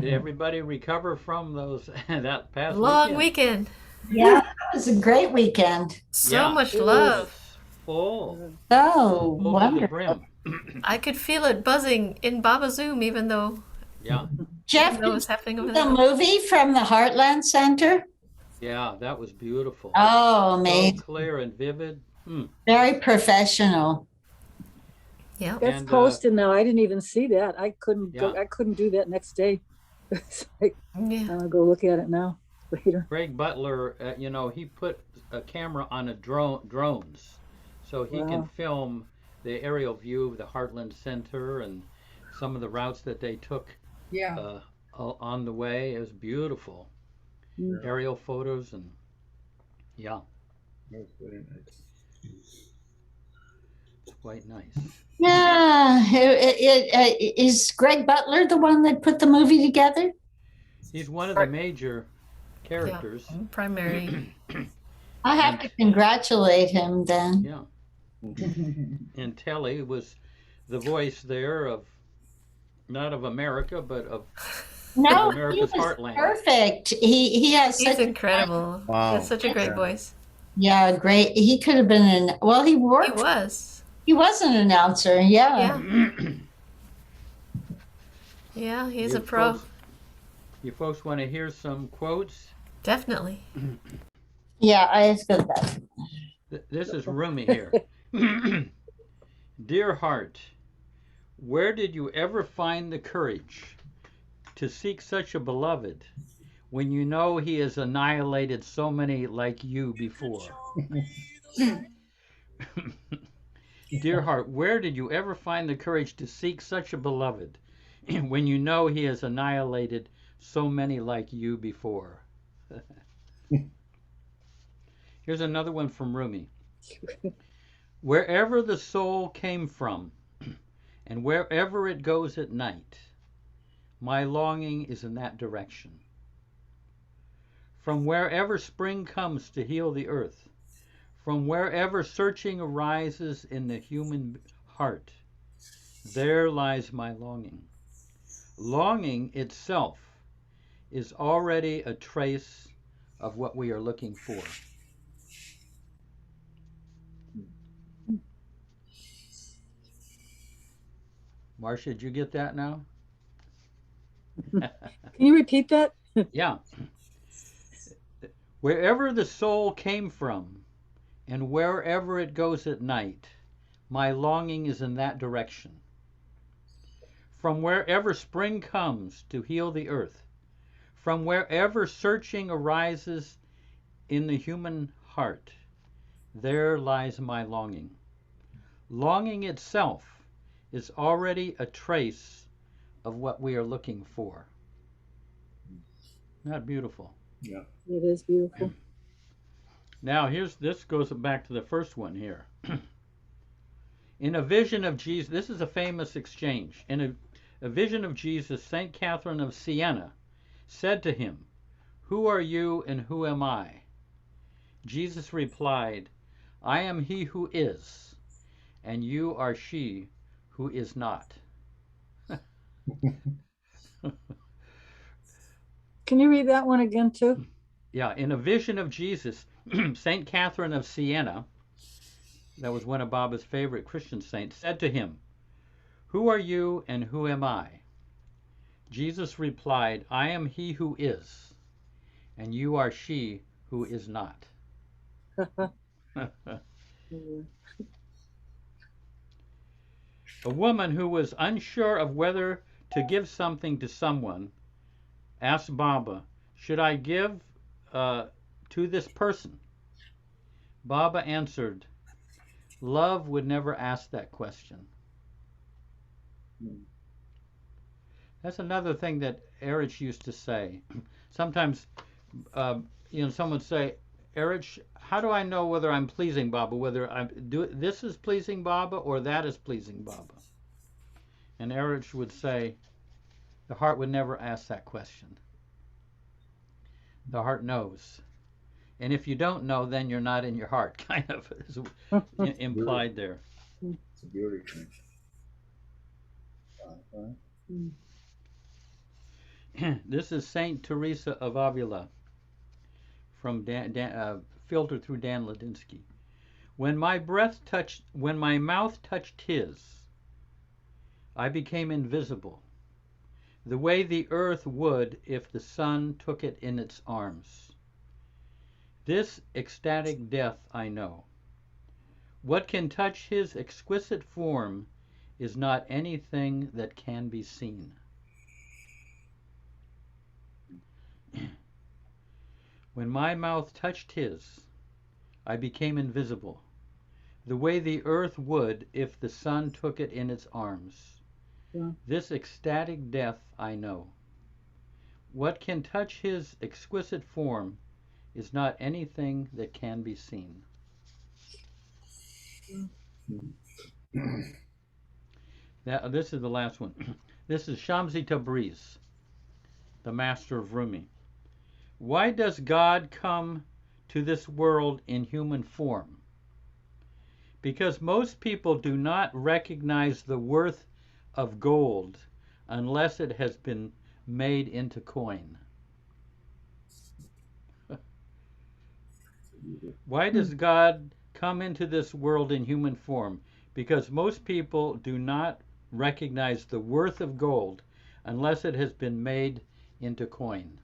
Did everybody recover from those that past Long weekend? weekend. Yeah, that was a great weekend. So Yeah, much It it was. love. was full, Oh, full to the wonderful. brim. I could feel it buzzing in Baba Zoom, Yeah, Jeff, even though it did you was happening over see there. the movie from the Heartland Center? yeah, that was beautiful. Oh, So amazing. clear and vivid. Very professional. Yeah. That's And posted now. I didn't even see that. I couldn't go. yeah, I couldn't do that next day. It's like, Yeah. I'm gonna go look at it now later. Greg Butler, he put a camera on a drones, so he can Wow. film the aerial view of the Heartland Center and some of the routes that they took Yeah. uh, on the way. It was beautiful. Mm. Aerial photos and yeah, That was very nice. it's quite nice. Yeah, is Greg Butler the one that put the movie together? He's one of the major Yeah. characters. Primary. I have And to congratulate him then. yeah, and Telly was the voice there of not of America, but of No, he America's was heartland. perfect. He has He's such incredible. He Wow. has such a great Yeah. voice. yeah, great. He could have been well, He was. he was an announcer. Yeah. Yeah. Yeah, he's a pro. You folks want to hear some quotes? Definitely. Yeah, I said that. This is Rumi here. Dear heart, where did you ever find the courage to seek such a beloved when you know he has annihilated so many like you before? Dear heart, where did you ever find the courage to seek such a beloved when you know he has annihilated so many like you before? Here's another one from Rumi. Wherever the soul came from, and wherever it goes at night, my longing is in that direction. From wherever spring comes to heal the earth, from wherever searching arises in the human heart, there lies my longing. Longing itself is already a trace of what we are looking for. Marcia, did you get that now? Can you repeat that? Yeah. Wherever the soul came from, and wherever it goes at night, my longing is in that direction. From wherever spring comes to heal the earth, from wherever searching arises in the human heart, there lies my longing. Longing itself is already a trace of what we are looking for. Not beautiful. Yeah. It is beautiful. Now, this goes back to the first one here. In a vision of Jesus, this is a famous exchange. In a vision of Jesus, St. Catherine of Siena said to him, "Who are you and who am I?" Jesus replied, "I am he who is, and you are she who is not." Can you read that one again too? Yeah, in a vision of Jesus, St. Catherine of Siena, that was one of Baba's favorite Christian saints, said to him, "Who are you and who am I?" Jesus replied, "I am he who is, and you are she who is not." A woman who was unsure of whether to give something to someone asked Baba, "Should I give to this person?" Baba answered, "Love would never ask that question." That's another thing that Erich used to say. Sometimes, someone would say, "Erich, how do I know whether I'm pleasing Baba? Whether this is pleasing Baba or that is pleasing Baba?" And Erich would say, "The heart would never ask that question. The heart knows. And if you don't know, then you're not in your heart," kind of is implied there. It's a beautiful. This is Saint Teresa of Avila from filtered through Dan Ladinsky. When my mouth touched his, I became invisible, the way the earth would if the sun took it in its arms. This ecstatic death I know. What can touch his exquisite form is not anything that can be seen. When my mouth touched his, I became invisible, the way the earth would if the sun took it in its arms. Yeah. This ecstatic death I know. What can touch his exquisite form is not anything that can be seen. This is the last one. This is Shamsi Tabriz, the master of Rumi. Why does God come to this world in human form? Because most people do not recognize the worth of gold unless it has been made into coin. Why does God come into this world in human form? Because most people do not recognize the worth of gold unless it has been made into coin.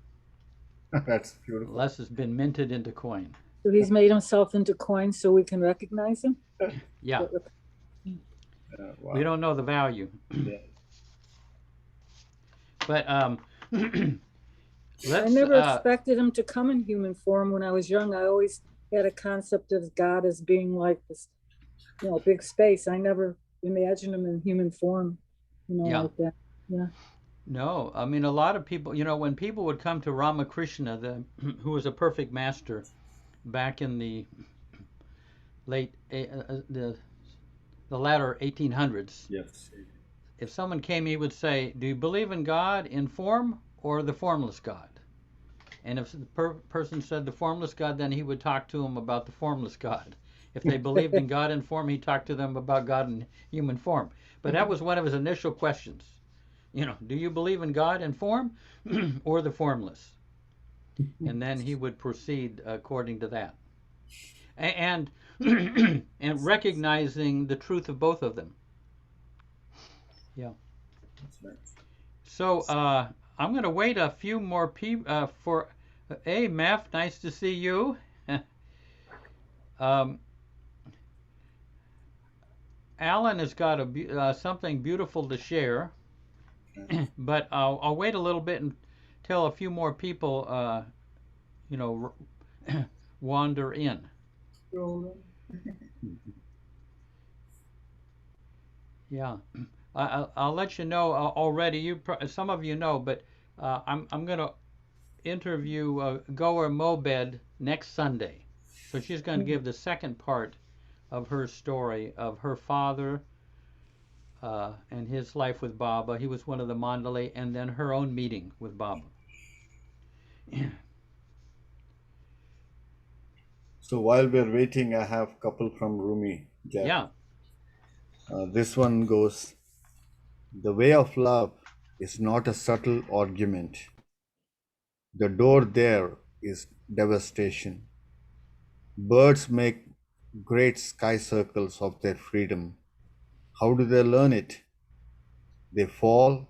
That's beautiful. Unless it's been minted into coin. So he's made himself into coin so we can recognize him? Yeah. Wow. We don't know the value. Yeah. But I let's never expected him to come in human form when I was young. I always had a concept of God as being like this, big space. I never imagined him in human form, Yeah. like that. Yeah. No, I mean a lot of people, when people would come to Ramakrishna, who was a perfect master back in the late the latter 1800s. Yes. If someone came, he would say, "Do you believe in God in form or the formless God?" And if the person said the formless God, then he would talk to them about the formless God. If they believed in God in form, he talked to them about God in human form. But that was one of his initial questions. Do you believe in God in form or the formless? And then he would proceed according to that. And and recognizing the truth of both of them. Yeah. That's nice. So I'm going to wait a few more people for. Hey, Meph, nice to see you. Alan has got something beautiful to share, but I'll wait a little bit until a few more people, wander in. Yeah, I'll let you know already. Some of you know, but I'm going to interview Goer Mobed next Sunday, so she's going to give the second part of her story of her father and his life with Baba. He was one of the Mandalay, and then her own meeting with Baba. So while we're waiting, I have a couple from Rumi. Jeff. Yeah. This one goes, the way of love is not a subtle argument. The door there is devastation. Birds make great sky circles of their freedom. How do they learn it? They fall,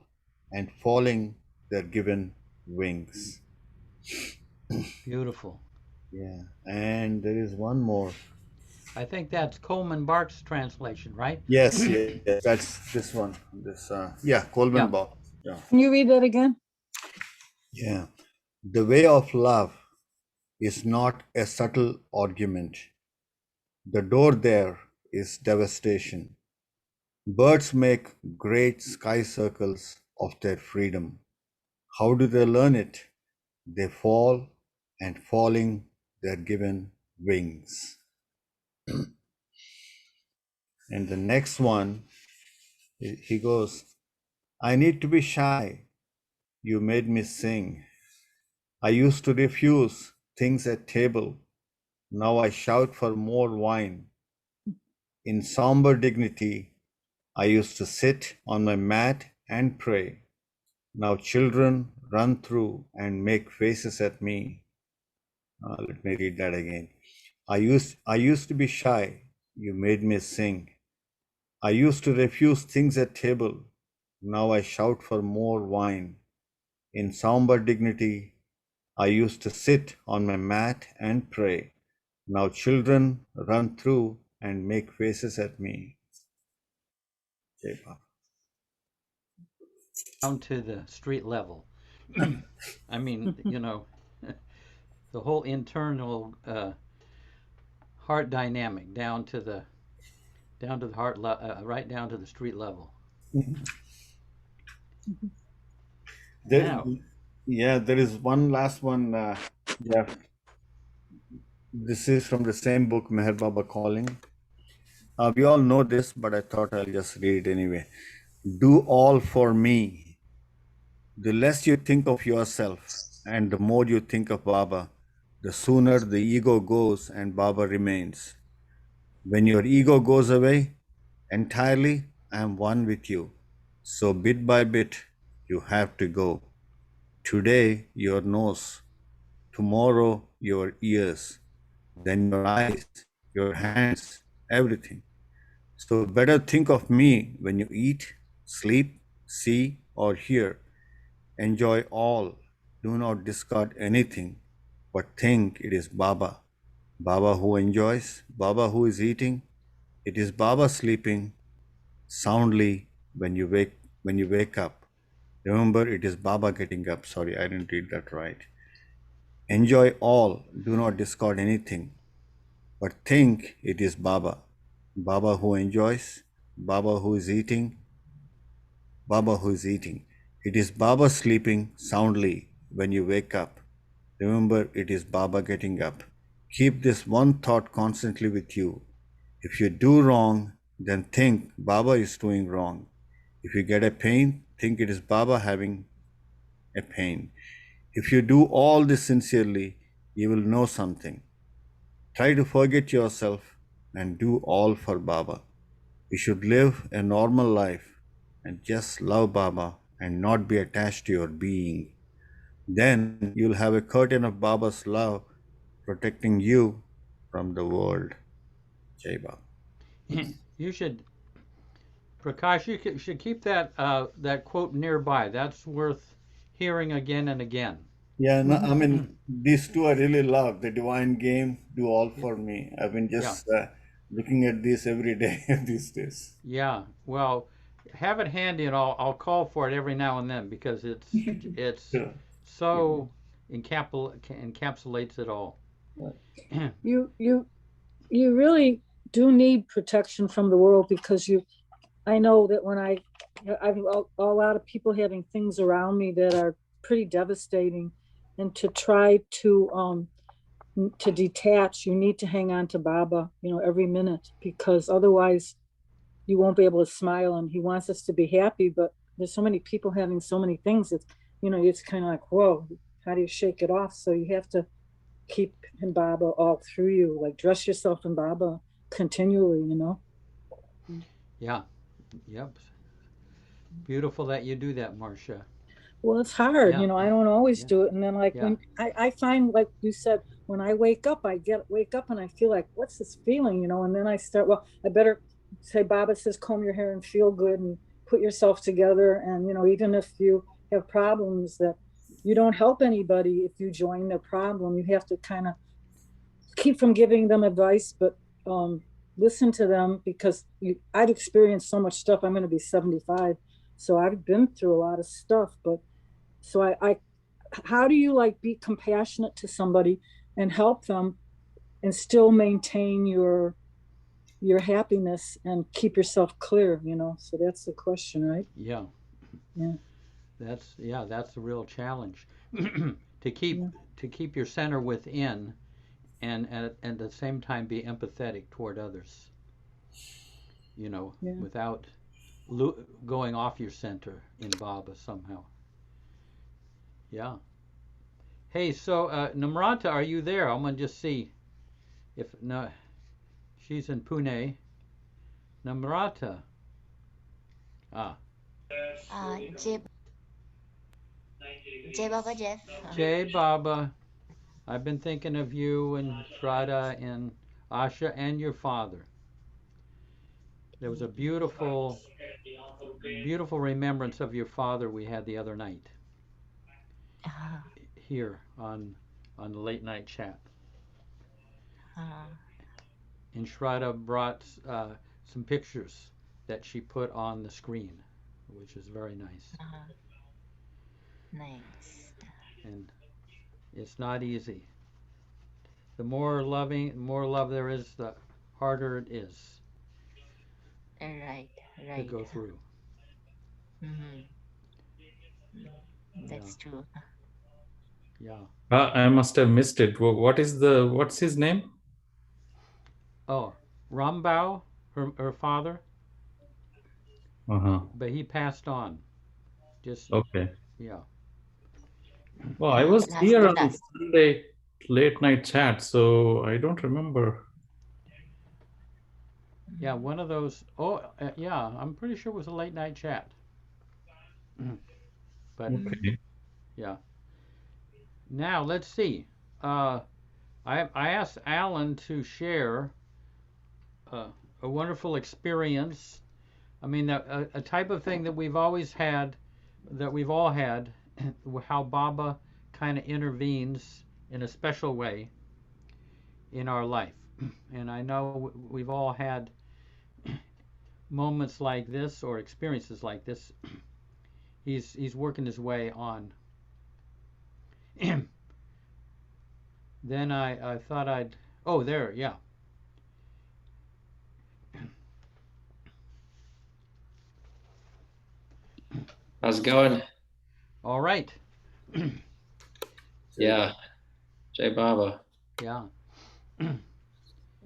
and falling, they're given wings. Beautiful. Yeah, and there is one more. I think that's Coleman Barks' translation, right? Yes, that's this one. Coleman Barks. Yeah. Can you read that again? Yeah. The way of love is not a subtle argument. The door there is devastation. Birds make great sky circles of their freedom. How do they learn it? They fall, and falling, they're given wings. And the next one, he goes, I need to be shy. You made me sing. I used to refuse things at table. Now I shout for more wine. In somber dignity, I used to sit on my mat and pray. Now children run through and make faces at me. Let me read that again. I used to be shy. You made me sing. I used to refuse things at table. Now I shout for more wine. In somber dignity, I used to sit on my mat and pray. Now children run through and make faces at me. Jai Baba. Down to the street level. I mean, the whole internal heart dynamic down to the heart right down to the street level. Now, There is one last one, Jeff. This is from the same book, Meher Baba Calling. We all know this, but I thought I'll just read it anyway. Do all for me. The less you think of yourself and the more you think of Baba, the sooner the ego goes and Baba remains. When your ego goes away entirely, I am one with you. So bit by bit, you have to go. Today, your nose, tomorrow, your ears, then your eyes, your hands, everything. So better think of me when you eat, sleep, see, or hear. Enjoy all. Do not discard anything, but think it is Baba. Baba who enjoys, Baba who is eating. It is Baba sleeping soundly when you wake up. Remember, it is Baba getting up. Sorry, I didn't read that right. Enjoy all. Do not discard anything, but think it is Baba. Baba who enjoys, Baba who is eating, Baba who is eating. It is Baba sleeping soundly when you wake up. Remember, it is Baba getting up. Keep this one thought constantly with you. If you do wrong, then think Baba is doing wrong. If you get a pain, think it is Baba having a pain. If you do all this sincerely, you will know something. Try to forget yourself and do all for Baba. You should live a normal life and just love Baba and not be attached to your being. Then you'll have a curtain of Baba's love protecting you from the world. Jai Baba. you should, Prakash, should keep that quote nearby. That's worth hearing again and again. Yeah, no, I mean, these two I really love. The Divine Game, Do All For Me. I've been just looking at this every day these days. Yeah. Well, have it handy, and I'll call for it every now and then because it's Sure. so encapsulates it all. You really do need protection from the world because I know that when I've a lot of people having things around me that are pretty devastating, and to try to detach, you need to hang on to Baba, every minute, because otherwise you won't be able to smile. And he wants us to be happy, but there's so many people having so many things. It's kind of like, whoa, how do you shake it off? So you have to keep in Baba all through you, like dress yourself in Baba continually, Yeah. Yep. Beautiful that you do that, Marcia. Well, it's hard, Yeah. I don't always Yeah. do it. And then when I find, like you said, when I wake up, wake up and I feel like, what's this feeling, and then I start, well, I better say, Baba says, comb your hair and feel good and put yourself together. And, even if you have problems, that you don't help anybody if you join their problem. You have to kind of keep from giving them advice, but listen to them, because I've experienced so much stuff. I'm going to be 75. So I've been through a lot of stuff, but so I how do you be compassionate to somebody and help them and still maintain your happiness and keep yourself clear, so that's the question, right? Yeah. Yeah. That's the real challenge. to keep your center within and at the same time be empathetic toward others. Without going off your center in Baba somehow. Yeah. Hey, so Namrata, are you there? I'm gonna just see if no, she's in Pune. Namrata. Ah. Jai Baba Jeff. Jai Baba, I've been thinking of you and Shraddha and Asha and your father. There was a beautiful, beautiful remembrance of your father we had the other night Uh, here on the late night chat. uh, And Shraddha brought some pictures that she put on the screen, which is very nice. uh, nice. And it's not easy. The more love there is, the harder it is Right, to right. go through. Mhm. Yeah, That's true. yeah. I must have missed it. What's his name? Oh, Rambau, her father, Uh-huh. but he passed on. Just Okay. yeah. Well, I was Last here to on last. Sunday late night chat, so I don't remember. Yeah, one of those. Oh, yeah, I'm pretty sure it was a late night chat. But Okay. yeah. Now let's see. Uh, I asked Alan to share uh, a wonderful experience. I mean, a type of thing that we've always had, that we've all had, how Baba kind of intervenes in a special way in our life. And I know we've all had moments like this or experiences like this. He's working his way on. Then I thought I'd. Oh, there, yeah. How's it going? All right. Yeah, Jai Baba. Yeah. I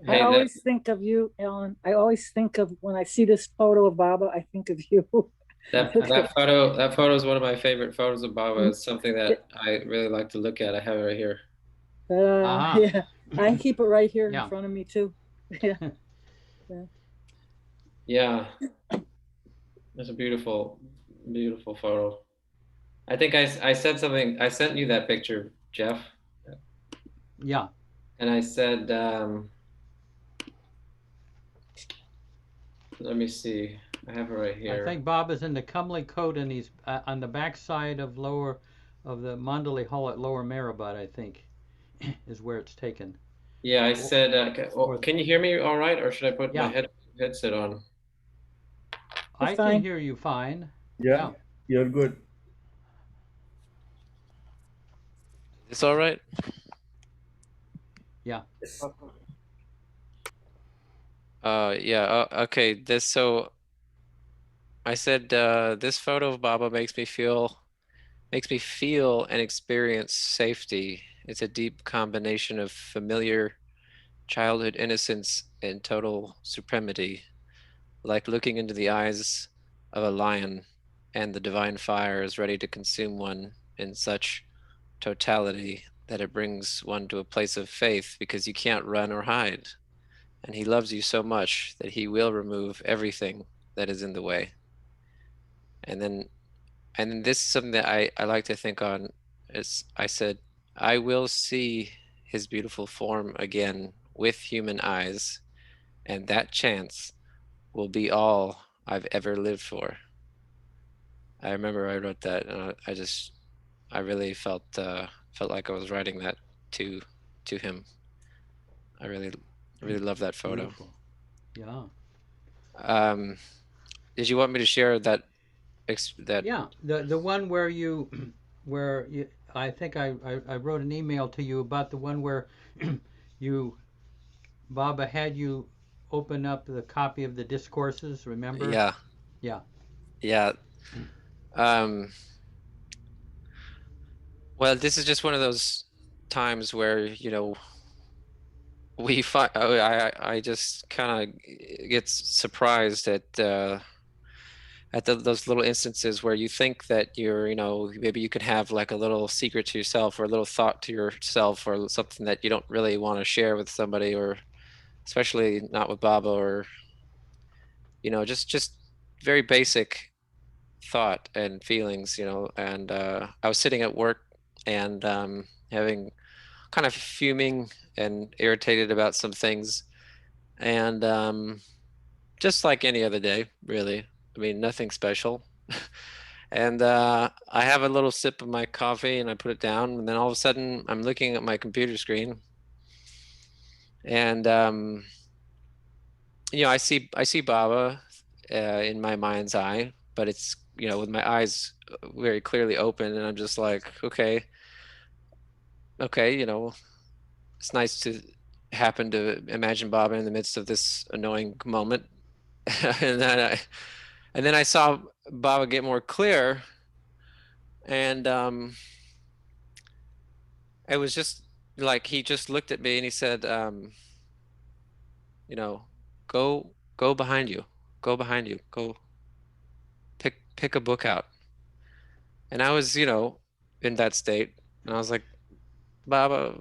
Hey, always think of you, Ellen. I always think of when I see this photo of Baba, I think of you. that photo is one of my favorite photos of Baba. It's something Yeah, that I really like to look at. I have it right here. Aha. yeah, I keep it right here in Yeah. front of me too. Yeah, yeah. Yeah, it's a beautiful, beautiful photo. I think I said something. I sent you that picture, Jeff, Yeah. and I said, let me see. I have it right I here. think Bob is in the comely coat, and he's on the back side of the Mandalay Hall at Lower Maribot, I think, is where it's taken. Yeah, I said, or- can you hear me all right, or should I put my Yeah. headset on? I fine. can hear you fine. Yeah, you're good. It's all right. Yeah. Yeah. Okay. So I said this photo of Baba makes me feel and experience safety. It's a deep combination of familiar childhood innocence and total supremacy, like looking into the eyes of a lion, and the divine fire is ready to consume one in such totality that it brings one to a place of faith because you can't run or hide. And he loves you so much that he will remove everything that is in the way. And then this is something that I like to think on. Is I said, I will see his beautiful form again with human eyes, and that chance will be all I've ever lived for. I remember I wrote that, and I really felt like I was writing that to him. I really love that photo. Beautiful. Yeah. Did you want me to share that? Yeah. The one where you I think I wrote an email to you about the one where you Baba had you open up the copy of the discourses, remember? Yeah. Yeah. Yeah. Well, this is just one of those times where, we find I just kind of get surprised at those little instances where you think that maybe you could have like a little secret to yourself or a little thought to yourself or something that you don't really want to share with somebody, or especially not with Baba, or just very basic thought and feelings, you know, and I was sitting at work and having kind of fuming and irritated about some things, and just like any other day, really. I mean, nothing special. And I have a little sip of my coffee and I put it down, and then all of a sudden I'm looking at my computer screen, and you know, I see Baba in my mind's eye, but it's, you know, with my eyes very clearly open, and I'm just like, okay, you know, it's nice to happen to imagine Baba in the midst of this annoying moment. and then I saw Baba get more clear, and it was just like he just looked at me and he said, you know, go behind you, go pick a book out. And I was, you know, in that state, and I was like, Baba,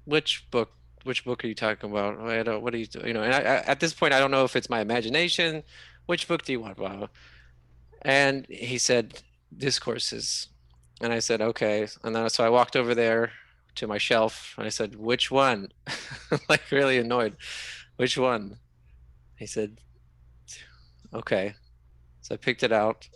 which book? Which book are you talking about? I don't, what are you, you know? And at this point, I don't know if it's my imagination. Which book do you want, Baba? And he said, Discourses. And I said, okay. And then so I walked over there to my shelf and I said, which one? Like really annoyed. Which one? He said, okay. So I picked it out.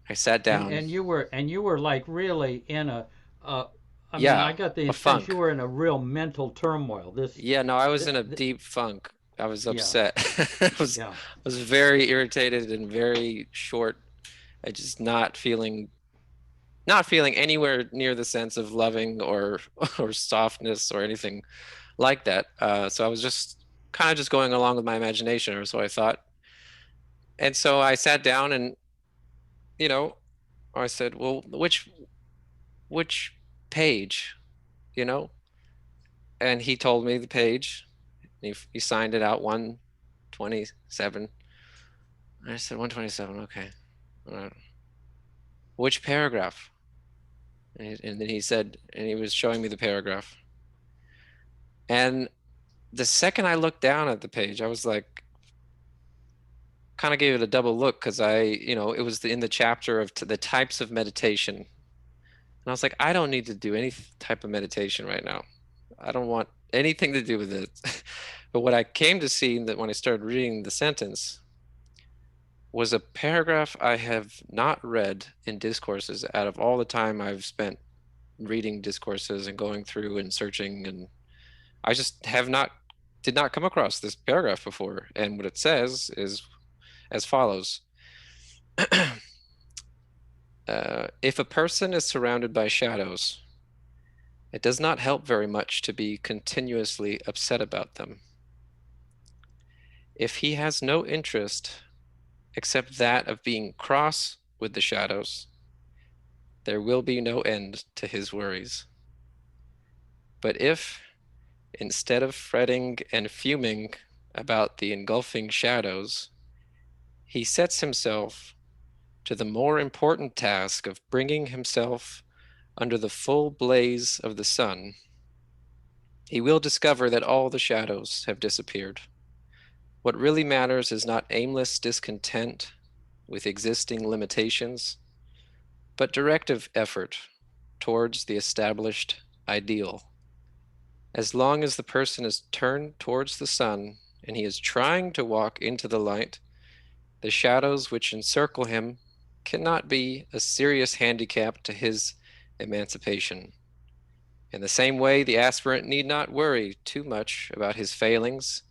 I sat down. And you were like really in a I mean, Yeah, I got the a sense funk. you were in a real mental turmoil. Yeah, no, I was in a Th deep funk. I was yeah, upset. I yeah. was very irritated and very short. I just not feeling anywhere near the sense of loving or or softness or anything like that. So I was just kind of just going along with my imagination, or so I thought. And so I sat down and, you know, I said, well, which page, you know? And he told me the page. He signed it out, 127. I said 127. Okay. Which paragraph? And then he said, and he was showing me the paragraph. And the second I looked down at the page, I was like, kind of gave it a double look because you know, it was in the chapter of the types of meditation. And I was like, I don't need to do any type of meditation right now. I don't want anything to do with it. But what I came to see that when I started reading the sentence was a paragraph I have not read in Discourses out of all the time I've spent reading Discourses and going through and searching, and I just did not come across this paragraph before. And what it says is as follows. If a person is surrounded by shadows, it does not help very much to be continuously upset about them. If he has no interest except that of being cross with the shadows, there will be no end to his worries. But if, instead of fretting and fuming about the engulfing shadows, he sets himself to the more important task of bringing himself under the full blaze of the sun, he will discover that all the shadows have disappeared. What really matters is not aimless discontent with existing limitations, but directive effort towards the established ideal. As long as the person is turned towards the sun and he is trying to walk into the light, the shadows which encircle him cannot be a serious handicap to his emancipation. In the same way, the aspirant need not worry too much about his failings,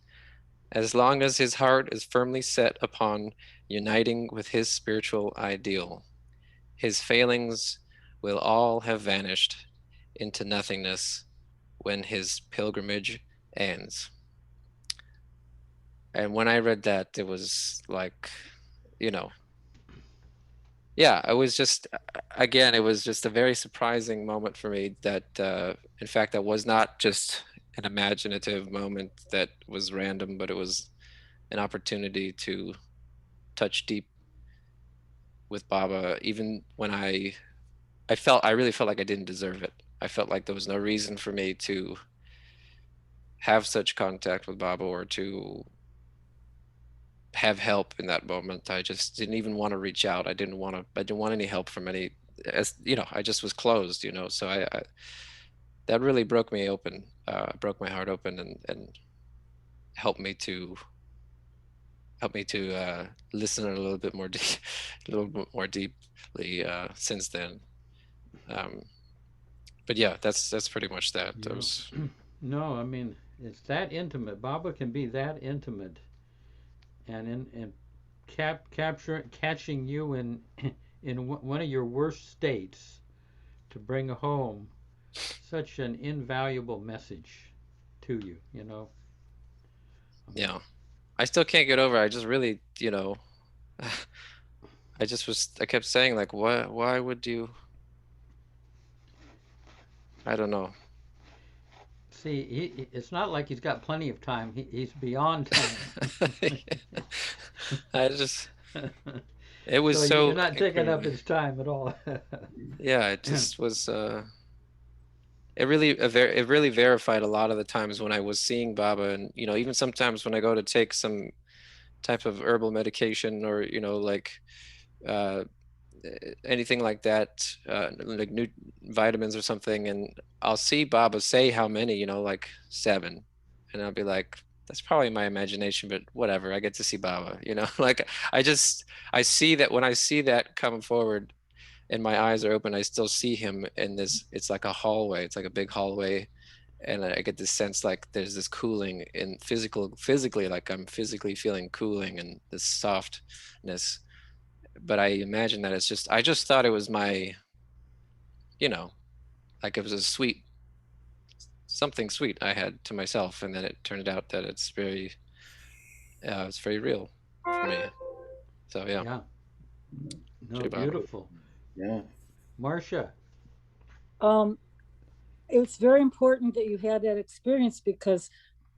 as long as his heart is firmly set upon uniting with his spiritual ideal. His failings will all have vanished into nothingness when his pilgrimage ends. And when I read that, it was like, you know, yeah, it was just, again, it was just a very surprising moment for me that, in fact, that was not just an imaginative moment that was random, but it was an opportunity to touch deep with Baba, even when I really felt like I didn't deserve it. I felt like there was no reason for me to have such contact with Baba or to have help in that moment. I just didn't even want to reach out. I didn't want any help from any, as you know, I just was closed, you know. So I that really broke me open, broke my heart open, and helped me to listen a little bit more a little bit more deeply since then. But yeah, that's pretty much that. You know, no, I mean, it's that intimate. Baba can be that intimate, and catching you in one of your worst states to bring home such an invaluable message to you. You know. Yeah, I still can't get over. I just really, you know, I kept saying like, why would you? I don't know. See, it's not like he's got plenty of time. He's beyond time. I just, it was so so you're not taking up incredible. his time at all. Yeah, it just was. It really verified a lot of the times when I was seeing Baba, and you know, even sometimes when I go to take some type of herbal medication, or you know, like uh, anything like that, like new vitamins or something, and I'll see Baba say how many, you know, like 7, and I'll be like, that's probably my imagination, but whatever, I get to see Baba, you know. Like I see that when I see that coming forward and my eyes are open, I still see him in this, it's like a hallway, it's like a big hallway, and I get this sense like there's this cooling in physically, like I'm physically feeling cooling and this softness. But I imagine that it's just, I just thought it was my, you know, like it was a sweet, something sweet I had to myself, and then it turned out that it's very real for me. So yeah. Yeah. No, Shri Baba. beautiful. Yeah. Marcia. It's very important that you had that experience, because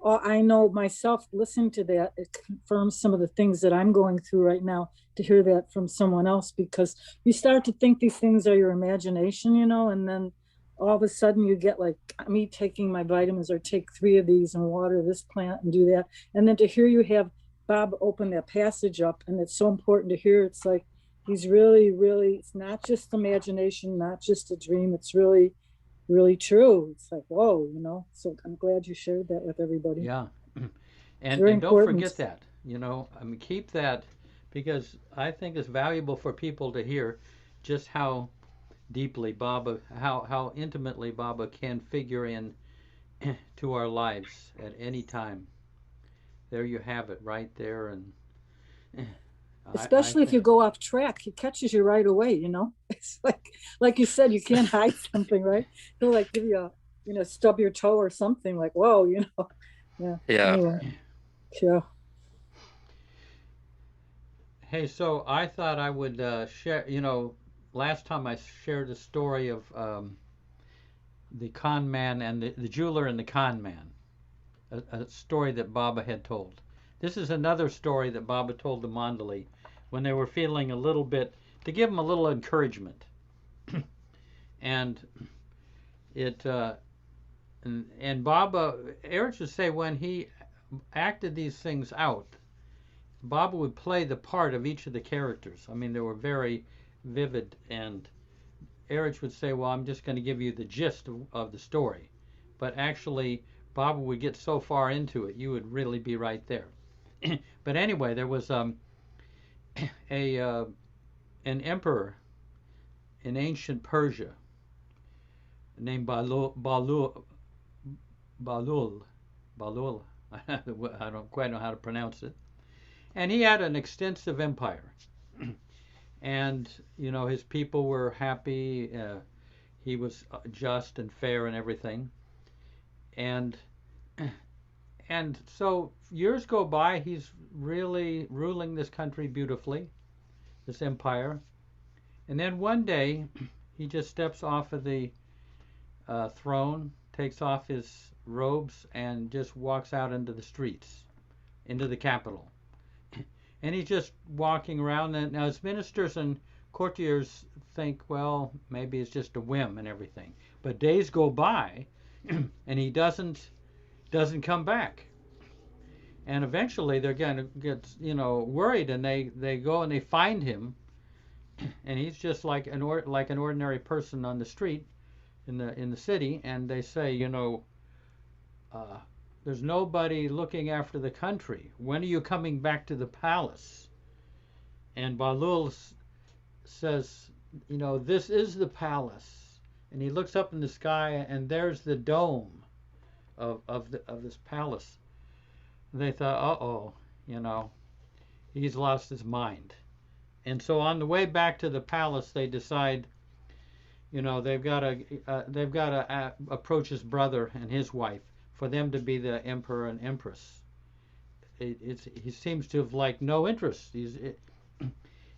I know myself, listening to that, it confirms some of the things that I'm going through right now, to hear that from someone else, because you start to think these things are your imagination, you know, and then all of a sudden you get like me taking my vitamins, or take 3 of these and water this plant and do that. And then to hear you have Bob open that passage up, and it's so important to hear. It's like he's really, really, it's not just imagination, not just a dream. It's really, really true. It's like, whoa, you know. So I'm glad you shared that with everybody. Yeah. Very And don't important. forget that, you know, I mean, keep that, because I think it's valuable for people to hear just how deeply Baba, how intimately Baba can figure in to our lives at any time. There you have it, right there, and Especially if you go off track, he catches you right away, you know. It's like you said, you can't hide something, right? He'll like give you a, you know, stub your toe or something, like, whoa, you know. Yeah. Yeah. Anyway. Yeah. Hey, so I thought I would share, you know, last time I shared the story of the con man and the jeweler and the con man, a story that Baba had told. This is another story that Baba told the Mandali when they were feeling a little bit, to give them a little encouragement. And it, and Baba, Eric would say when he acted these things out, Baba would play the part of each of the characters. I mean, they were very vivid, and Erich would say, well, I'm just going to give you the gist of the story. But actually, Baba would get so far into it, you would really be right there. But anyway, there was an emperor in ancient Persia named Balul. I don't quite know how to pronounce it. And he had an extensive empire. And, you know, his people were happy. He was just and fair and everything. And so years go by. He's really ruling this country beautifully, this empire. And then one day, he just steps off of the throne, takes off his robes, and just walks out into the streets, into the capital. And he's just walking around. And now his ministers and courtiers think, well, maybe it's just a whim and everything. But days go by, and he doesn't come back. and eventually they're going to get worried, and they go and they find him, and he's just like an ordinary person on the street in the city, and they say, there's nobody looking after the country. When are you coming back to the palace? And Balul says, this is the palace. And he looks up in the sky, and there's the dome of this palace. And they thought, uh-oh, he's lost his mind. And so on the way back to the palace, they decide, they've got to approach his brother and his wife for them to be the emperor and empress. He seems to have no interest.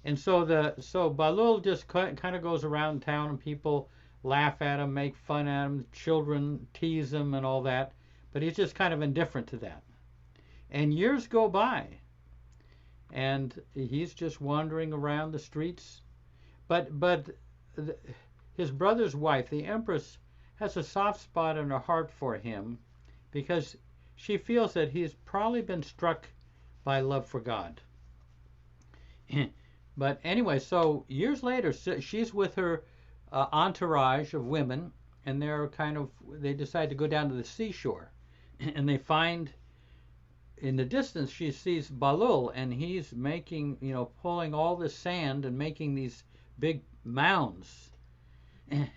And so Balul just kind of goes around town, and people laugh at him, make fun at him, children tease him and all that, but he's just kind of indifferent to that. And years go by, and he's just wandering around the streets. But his brother's wife, the empress, has a soft spot in her heart for him, because she feels that he's probably been struck by love for God. But anyway, so years later, she's with her entourage of women, and they decide to go down to the seashore, and they find, in the distance, she sees Balul, and he's making, pulling all this sand and making these big mounds.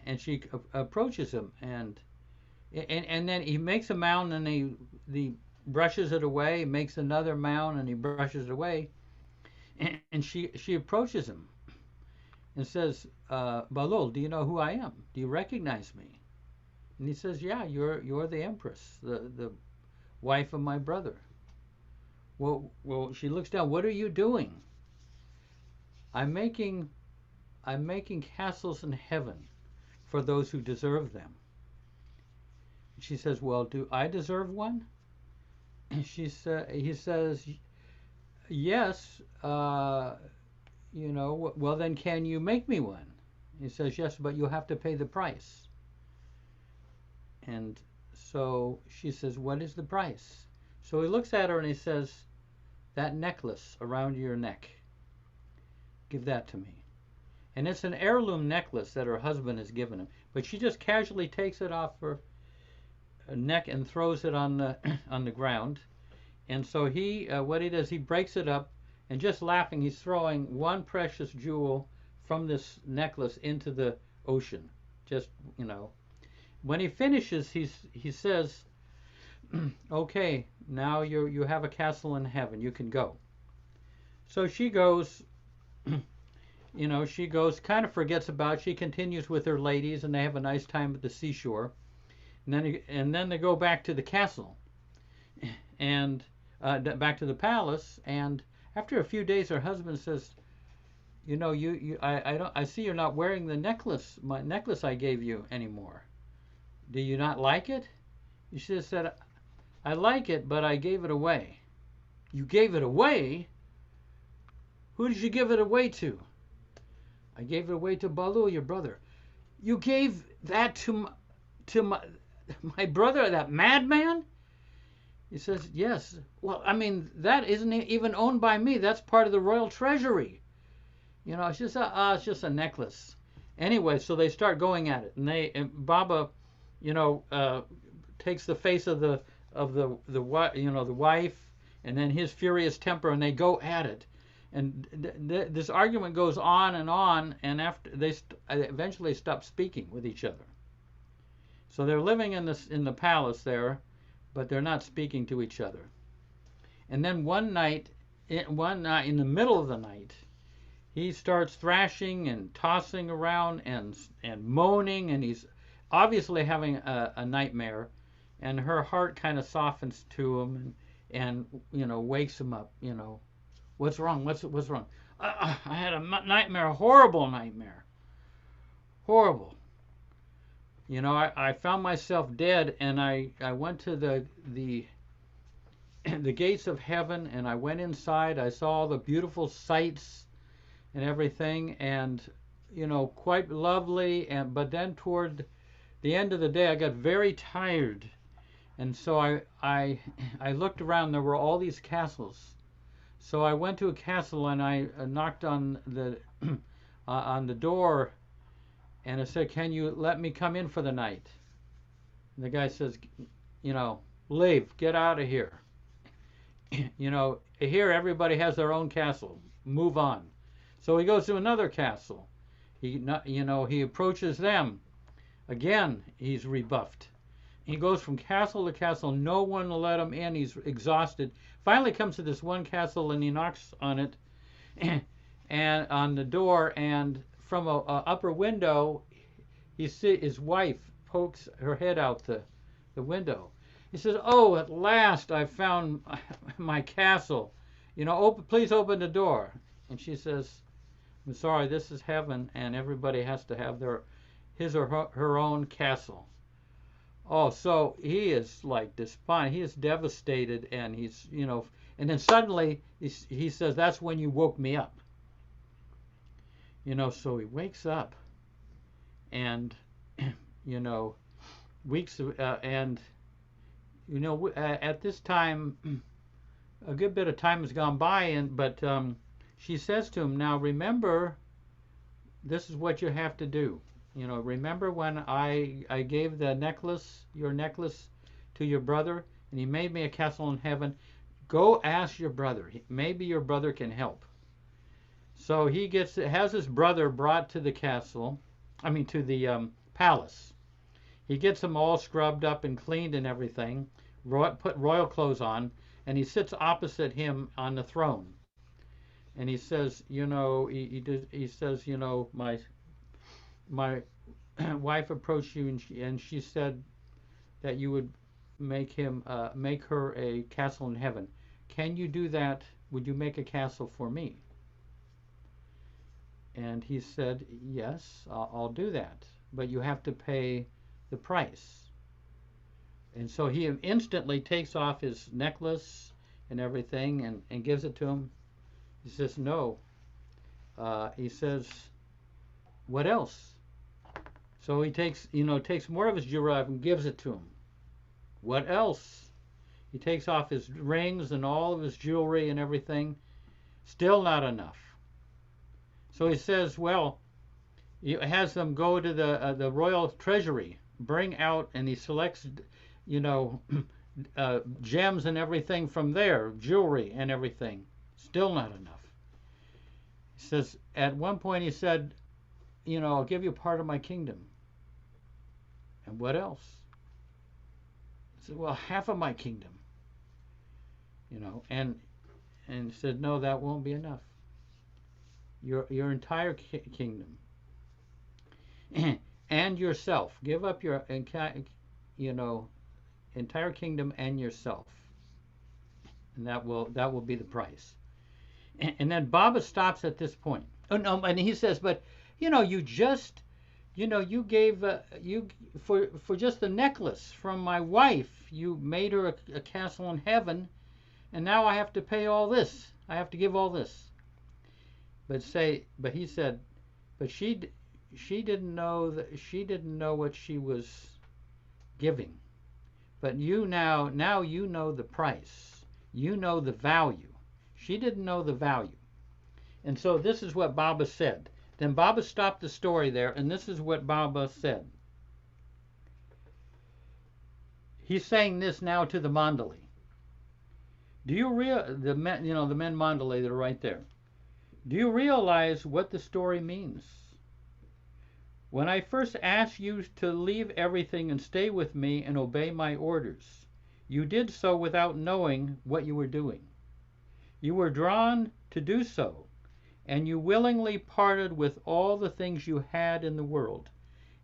And she approaches him, and then he makes a mound, and he brushes it away, makes another mound, and he brushes it away. And she approaches him and says, Balul, do you know who I am? Do you recognize me? And he says, yeah, you're the empress, the wife of my brother. Well, she looks down. What are you doing? I'm making castles in heaven for those who deserve them. She says, well, do I deserve one? And he says, yes. Well, then can you make me one? He says, yes, but you'll have to pay the price. And so she says, what is the price? So he looks at her and he says, that necklace around your neck, give that to me. And it's an heirloom necklace that her husband has given him, but she just casually takes it off her neck and throws it on the ground. And so what he does, he breaks it up, and just laughing, he's throwing one precious jewel from this necklace into the ocean. Just, when he finishes, he says, okay, now you have a castle in heaven, you can go. So she goes, she goes, kind of forgets about it. She continues with her ladies, and they have a nice time at the seashore. And then they go back to the castle, and back to the palace. And after a few days, her husband says, I see you're not wearing my necklace I gave you anymore. Do you not like it? She said, I like it, but I gave it away. You gave it away? Who did you give it away to? I gave it away to Balul, your brother. You gave that to my brother, that madman? He says, yes. Well, that isn't even owned by me. That's part of the royal treasury. It's just a necklace. Anyway, so they start going at it, and Baba, takes the face of the wife, and then his furious temper, and they go at it. And this argument goes on, and after they eventually stop speaking with each other. So they're living in the palace there, but they're not speaking to each other. And then one night, in the middle of the night, he starts thrashing and tossing around and moaning, and he's obviously having a nightmare. And her heart kind of softens to him, and wakes him up. What's wrong? What's wrong? I had a nightmare, a horrible nightmare. Horrible. I found myself dead, and I went to the gates of heaven, and I went inside. I saw all the beautiful sights and everything, and quite lovely. But then toward the end of the day, I got very tired, And so I looked around. There were all these castles. So I went to a castle and I knocked on the door, and I said, "Can you let me come in for the night?" And the guy says, "Leave, get out of here. Here everybody has their own castle. Move on." So he goes to another castle. He approaches them. Again, he's rebuffed. He goes from castle to castle. No one will let him in. He's exhausted. Finally comes to this one castle and he knocks on it and on the door, and from a upper window his wife pokes her head out the window. He says, "Oh, at last I found my castle. Please open the door." And she says, "I'm sorry, this is heaven and everybody has to have his or her own castle." Oh, so he is like despondent. He is devastated, and and then suddenly he says, "That's when you woke me up." So he wakes up, and weeks and at this time, a good bit of time has gone by, but she says to him, "Now remember, this is what you have to do. Remember when I gave your necklace to your brother, and he made me a castle in heaven? Go ask your brother. Maybe your brother can help." So he has his brother brought to the to the palace. He gets him all scrubbed up and cleaned and everything, put royal clothes on, and he sits opposite him on the throne. And he says, he says, my wife approached you, and she said that you would make her a castle in heaven. Can you do that? Would you make a castle for me? And he said, "Yes, I'll do that, but you have to pay the price." And so he instantly takes off his necklace and everything and gives it to him. He says, "No." He says, "What else?" So he takes more of his jewelry and gives it to him. "What else?" He takes off his rings and all of his jewelry and everything. Still not enough. So he says, well, he has them go to the royal treasury, bring out, and he selects, gems and everything from there, jewelry and everything. Still not enough. He says, at one point he said, "I'll give you part of my kingdom." "And what else?" He said, "Well, half of my kingdom." And he said, "No, that won't be enough. Your entire kingdom and yourself. Give up your entire kingdom and yourself, and that will be the price." And then Baba stops at this point. Oh no, and he says, "But you just you gave for just the necklace from my wife, you made her a castle in heaven, and now I have to pay all this. I have to give all this." But he said, "But she didn't know what she was giving. But now you know the price. You know the value. She didn't know the value." And so this is what Baba said. Then Baba stopped the story there, and this is what Baba said. He's saying this now to the Mandali. Do you the men Mandali that are right there? "Do you realize what the story means? When I first asked you to leave everything and stay with me and obey my orders, you did so without knowing what you were doing. You were drawn to do so, and you willingly parted with all the things you had in the world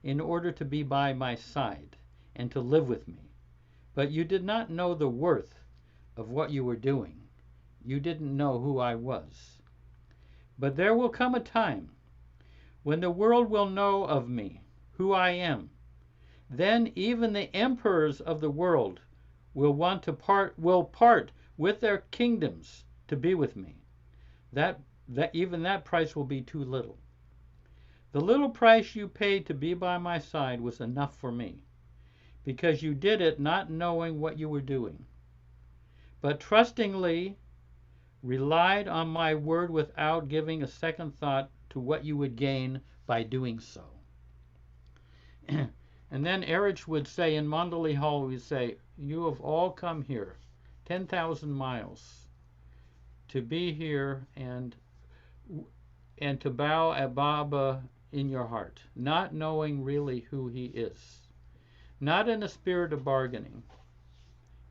in order to be by my side and to live with me. But you did not know the worth of what you were doing. You didn't know who I was. But there will come a time when the world will know of me, who I am. Then even the emperors of the world will part with their kingdoms to be with me. Even that price will be too little. The little price you paid to be by my side was enough for me. because you did it not knowing what you were doing, but trustingly relied on my word without giving a second thought to what you would gain by doing so. And then Erich would say in Mandalay Hall, he would say, you have all come here, 10,000 miles, to be here and to bow at Baba in your heart, not knowing really who he is, not in a spirit of bargaining.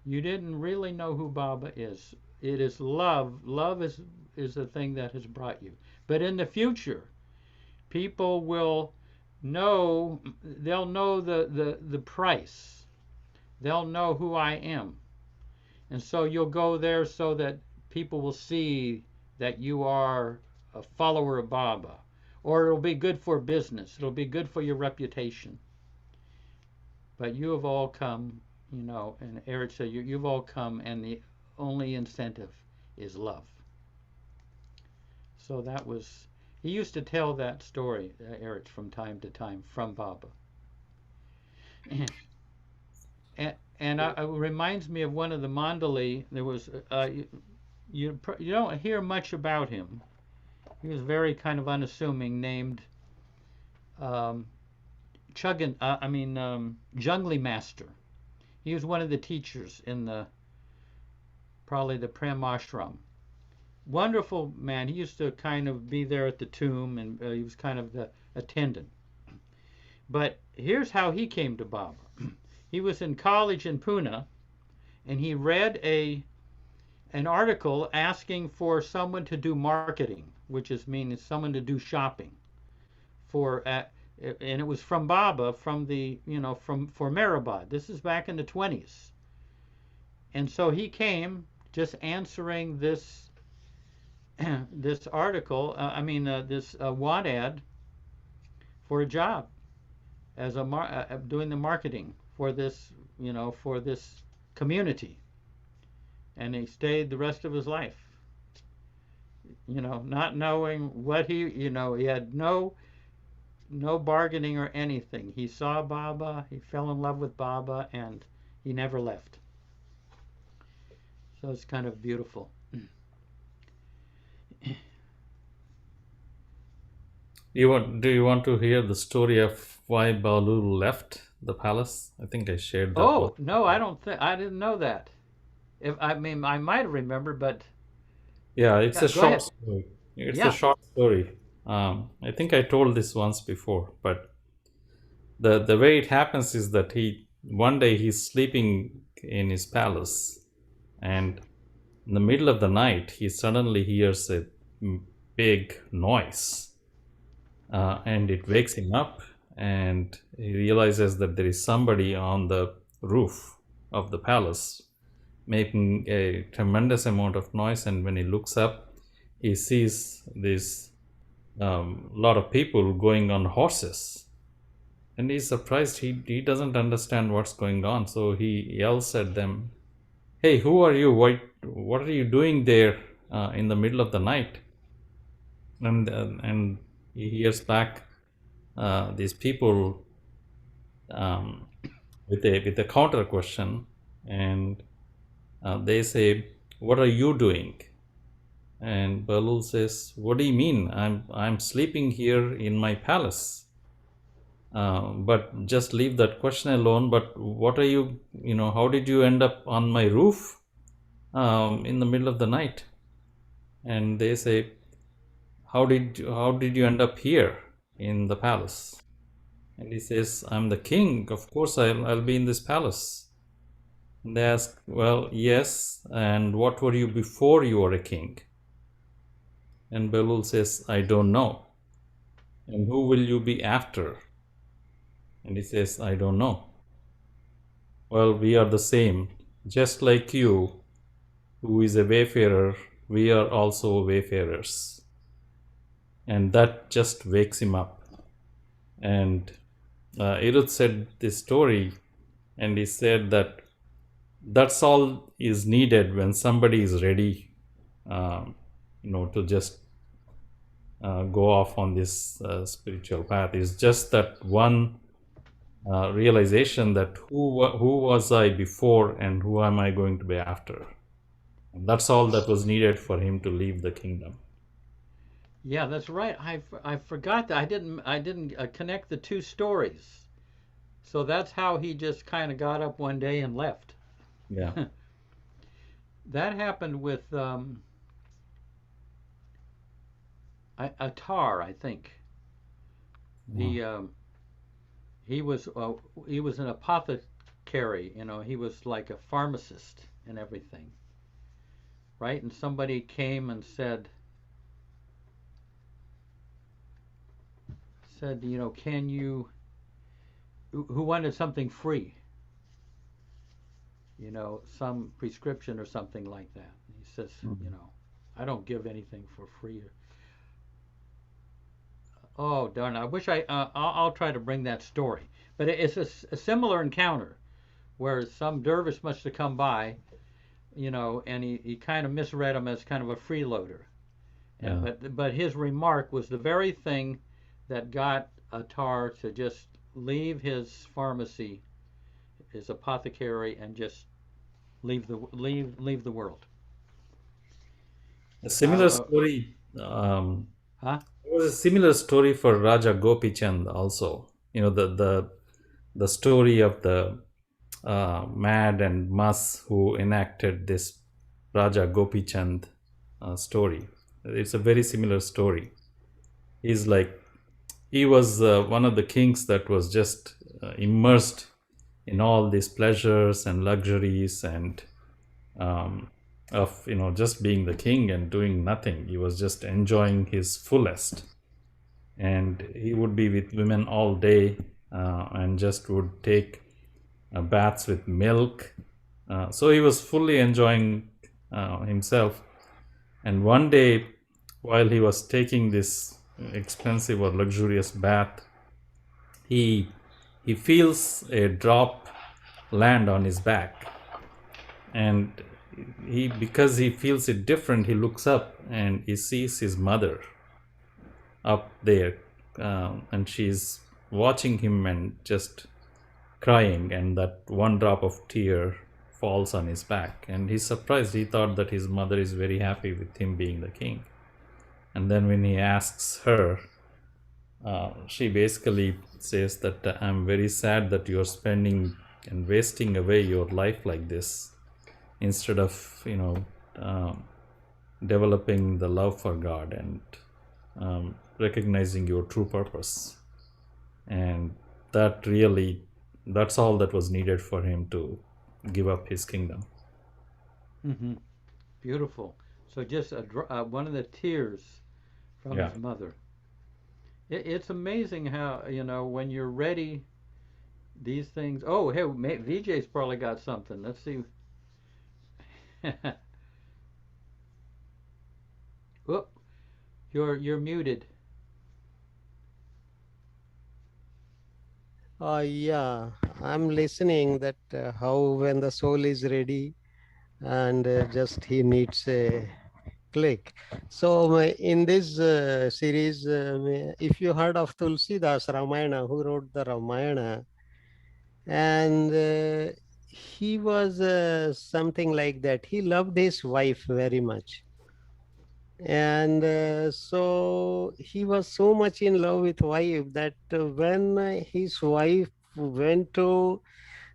You didn't really know who Baba is. It is love. Love is the thing that has brought you. But in the future, people will know, they'll know the price. They'll know who I am. And so you'll go there so that people will see that you are a follower of Baba. Or it'll be good for business. It'll be good for your reputation. But you have all come, and Eric said, you've all come, and the only incentive is love. So that was, he used to tell that story, Eric, from time to time, from Baba. And it reminds me of one of the Mandalay. There was, you don't hear much about him. He was very kind of unassuming, named Jungli Master. He was one of the teachers in probably the Prem Ashram. Wonderful man. He used to kind of be there at the tomb, and he was kind of the attendant. But here's how he came to Baba. He was in college in Pune, and he read an article asking for someone to do marketing, which means someone to do shopping and it was from Baba, from for Mehrabad. This is back in the 20s. And so he came just answering this article, this want ad for a job as doing the marketing for this, for this community. And he stayed the rest of his life, not knowing what he had no bargaining or anything. He saw Baba, he fell in love with Baba, and he never left. So it's kind of beautiful. Do you want to hear the story of why Balu left the palace? I think I shared that. Oh, no, I didn't know that. I might have remembered, but yeah, it's a short ahead. story. It's a short story. I think I told this once before, but the way it happens is that one day he's sleeping in his palace, and in the middle of the night he suddenly hears a big noise, and it wakes him up, and he realizes that there is somebody on the roof of the palace making a tremendous amount of noise. And when he looks up, he sees this lot of people going on horses, and he's surprised. He doesn't understand what's going on, so he yells at them, "Hey, who are you? What are you doing there in the middle of the night?" And he hears back these people with a counter question, and they say, "What are you doing?" And Balul says, "What do you mean? I'm sleeping here in my palace. But just leave that question alone. But what are you? How did you end up on my roof in the middle of the night?" And they say, "How did you end up here in the palace?" And he says, "I'm the king. Of course, I'll be in this palace." And they ask, "Well, yes. And what were you before you were a king?" And Belul says, "I don't know." "And who will you be after?" And he says, "I don't know." "Well, we are the same. Just like you, who is a wayfarer, we are also wayfarers." And that just wakes him up. And Irut said this story, and he said that that's all is needed when somebody is ready to just go off on this spiritual path. Is just that one realization that who was I before and who am I going to be after. And that's all that was needed for him to leave the kingdom. Yeah, that's right. I forgot that. I didn't connect the two stories. So that's how he just kind of got up one day and left. Yeah. That happened with Atar, I think. The he was an apothecary. You know, he was like a pharmacist and everything, right? And somebody came and said, you know, can you, who wanted something free, you know, some prescription or something like that. And he says, you know, I don't give anything for free. Oh darn! I wish I'll try to bring that story. But it's a similar encounter where some dervish must have come by, you know, and he kind of misread him as kind of a freeloader. And Yeah. but his remark was the very thing that got Attar to just leave his pharmacy, his apothecary, and just leave the world. A similar Now, story. huh? There was a similar story for Raja Gopichand also. You know, the story of the Mad and Mas who enacted this Raja Gopichand story. It's a very similar story. He's like, he was one of the kings that was just immersed in all these pleasures and luxuries and of, you know, just being the king and doing nothing. He was just enjoying his fullest, and he would be with women all day and just would take baths with milk. So he was fully enjoying himself. And one day, while he was taking this expensive or luxurious bath, he feels a drop land on his back, and because he feels it different, he looks up and he sees his mother up there, and she's watching him and just crying, and that one drop of tear falls on his back, and he's surprised. He thought that his mother is very happy with him being the king. And then when he asks her, she basically says that I'm very sad that you're spending and wasting away your life like this, instead of, you know, developing the love for God and recognizing your true purpose. And that's all that was needed for him to give up his kingdom. Mm-hmm. Beautiful. So just one of the tears from Yeah. his mother. It's amazing how, you know, when you're ready, these things. Oh, hey, VJ's probably got something. Let's see. Whoop, you're muted. Yeah, I'm listening that how when the soul is ready and just he needs a click. So in this series, if you heard of Tulsidas Ramayana, who wrote the Ramayana, and he was something like that. He loved his wife very much. And so he was so much in love with wife that when his wife went to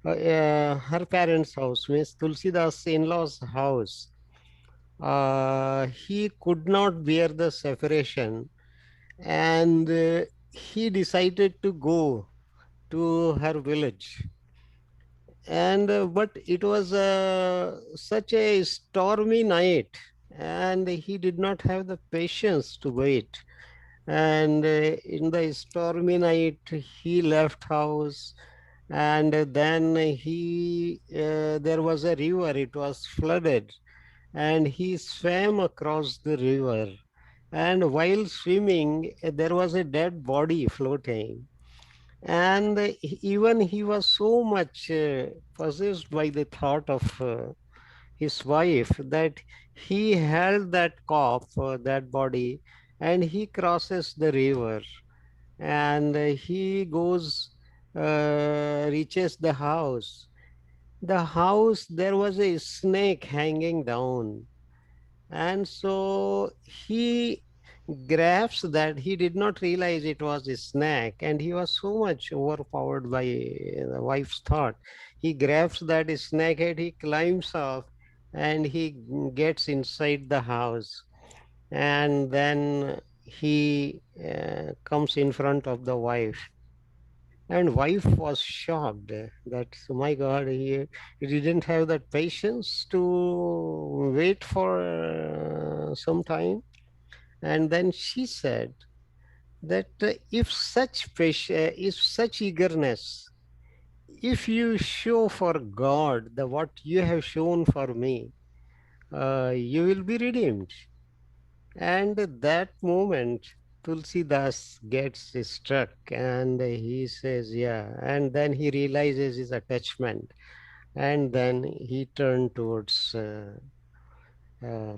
her parents' house, Miss Tulsidas in-laws' house, he could not bear the separation, and he decided to go to her village. And but it was such a stormy night, and he did not have the patience to wait. And in the stormy night, he left house, and then he there was a river. It was flooded, and he swam across the river. And while swimming, there was a dead body floating. And even he was so much possessed by the thought of his wife that he held that corpse, that body, and he crosses the river, and he goes reaches the house, there was a snake hanging down. And so he grabs that. He did not realize it was a snake, and he was so much overpowered by the wife's thought. He grabs that snake and he climbs off, and he gets inside the house. And then he comes in front of the wife, and wife was shocked that, oh my God, he didn't have that patience to wait for some time. And then she said that if such eagerness, if you show for God the what you have shown for me, you will be redeemed. And at that moment, Tulsidas gets struck and he says, yeah. And then he realizes his attachment. And then he turned towards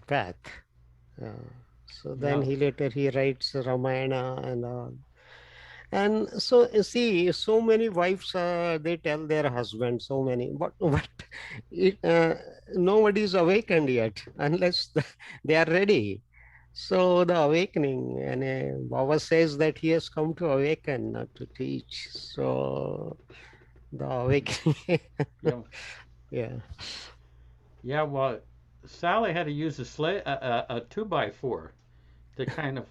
path. So then he writes Ramayana and all. And so you see, so many wives they tell their husband so many, but nobody is awakened yet unless they are ready. So the awakening, and Baba says that he has come to awaken, not to teach. So the awakening, yeah. Yeah, well, Sally had to use a 2x4 to kind of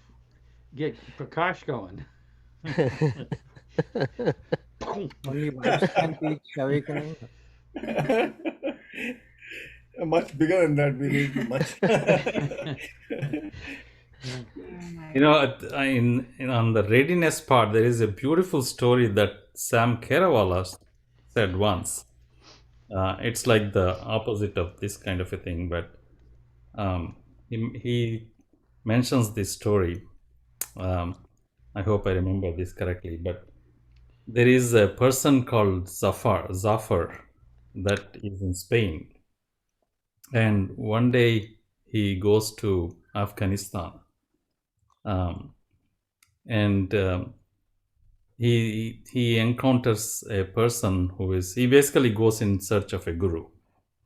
get Prakash going. Only wives can teach awakening. Much bigger than that. We need much. You know, on the readiness part, there is a beautiful story that Sam Kerawala said once. It's like the opposite of this kind of a thing, but he mentions this story. I hope I remember this correctly, but there is a person called Zafar that is in Spain, and one day he goes to Afghanistan, and he encounters a person he basically goes in search of a guru,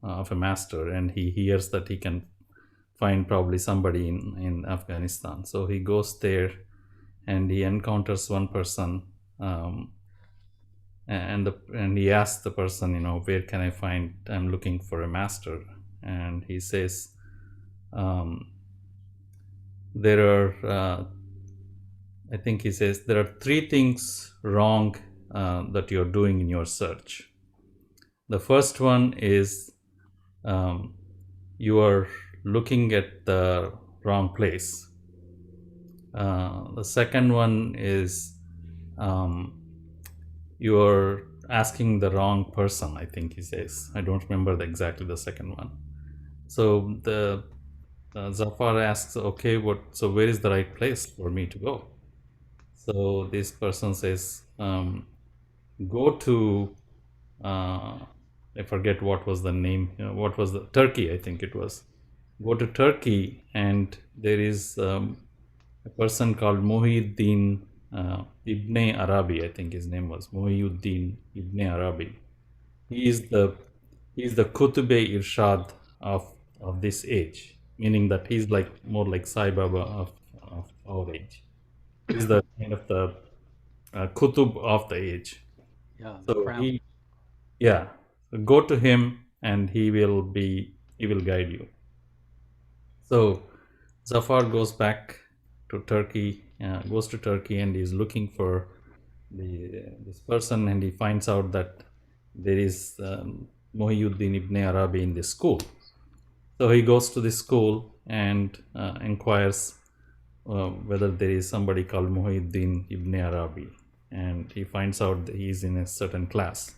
of a master, and he hears that he can find probably somebody in Afghanistan. So he goes there and he encounters one person, and he asks the person, where can I find, I'm looking for a master. And he says, there are I think he says there are 3 things wrong that you're doing in your search. The first one is you are looking at the wrong place. The second one is you are asking the wrong person, I think he says. I don't remember exactly the second one. So the Zafar asks, okay, so where is the right place for me to go? So this person says, go to, I forget what was the name, Turkey, I think it was. Go to Turkey, and there is a person called Muhyiddin Ibn Arabi, I think his name was Muhyiddin Ibn Arabi. He is the Kutub-e Irshad of this age, meaning that he's more like Sai Baba of our age. He's the kind of the Kutub of the age. Yeah. So go to him, and he will guide you. So Zafar goes back to Turkey, and he's looking for this person, and he finds out that there is Muhyiddin Ibn Arabi in this school. So he goes to this school and inquires whether there is somebody called Muhyiddin Ibn Arabi, and he finds out that he's in a certain class.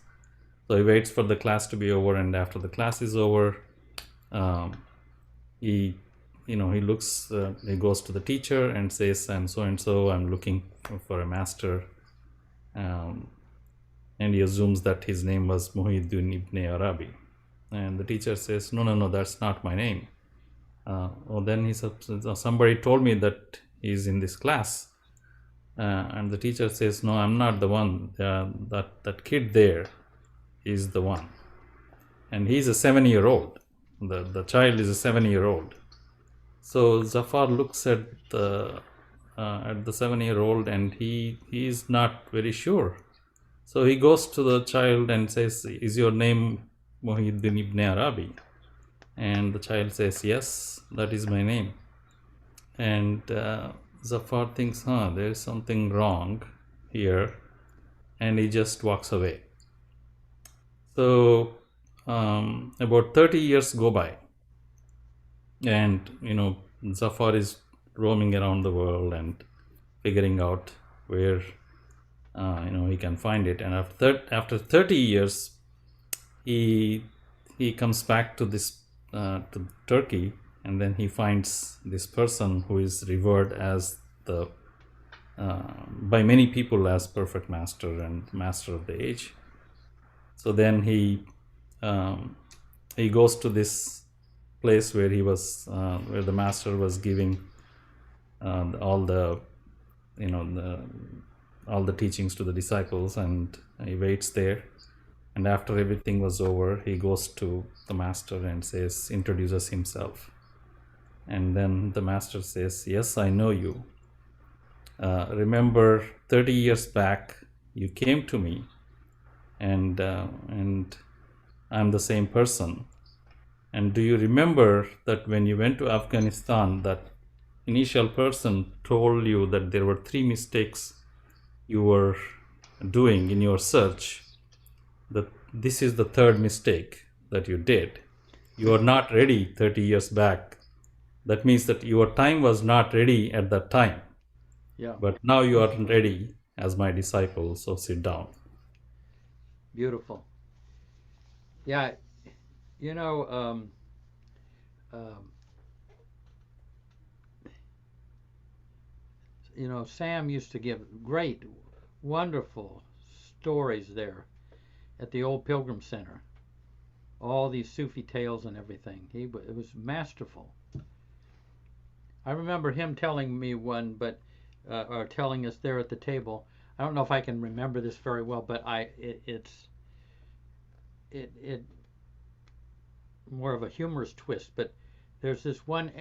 So he waits for the class to be over, and after the class is over, he looks, he goes to the teacher and says, I'm so and so, I'm looking for a master, and he assumes that his name was Muhyiddin Ibn Arabi, and the teacher says, no, that's not my name. Then he said, somebody told me that he's in this class. And the teacher says, no, I'm not the one. That kid there is the one. And he's a 7-year-old. The child is a 7-year-old. So Zafar looks at the 7-year-old, and he is not very sure. So he goes to the child and says, is your name Muhyiddin ibn Arabi? And the child says, yes, that is my name. And Zafar thinks, there is something wrong here, and he just walks away. So about 30 years go by, and Zafar is roaming around the world and figuring out where he can find it. And after 30 years, he comes back to to Turkey, and then he finds this person who is revered as by many people as perfect master and master of the age. So then he goes to this place where where the master was giving all the teachings to the disciples, and he waits there. And after everything was over, he goes to the master and introduces himself. And then the master says, yes, I know you. Remember 30 years back, you came to me, and I'm the same person. And do you remember that when you went to Afghanistan, that initial person told you that there were 3 mistakes you were doing in your search? That this is the 3rd mistake that you did. You are not ready 30 years back. That means that your time was not ready at that time. Yeah. But now you are ready as my disciple, so sit down. Beautiful. Yeah, Sam used to give great, wonderful stories there at the old Pilgrim Center. All these Sufi tales and everything. It was masterful. I remember him telling me one, or telling us there at the table. I don't know if I can remember this very well, but it's more of a humorous twist. But there's this one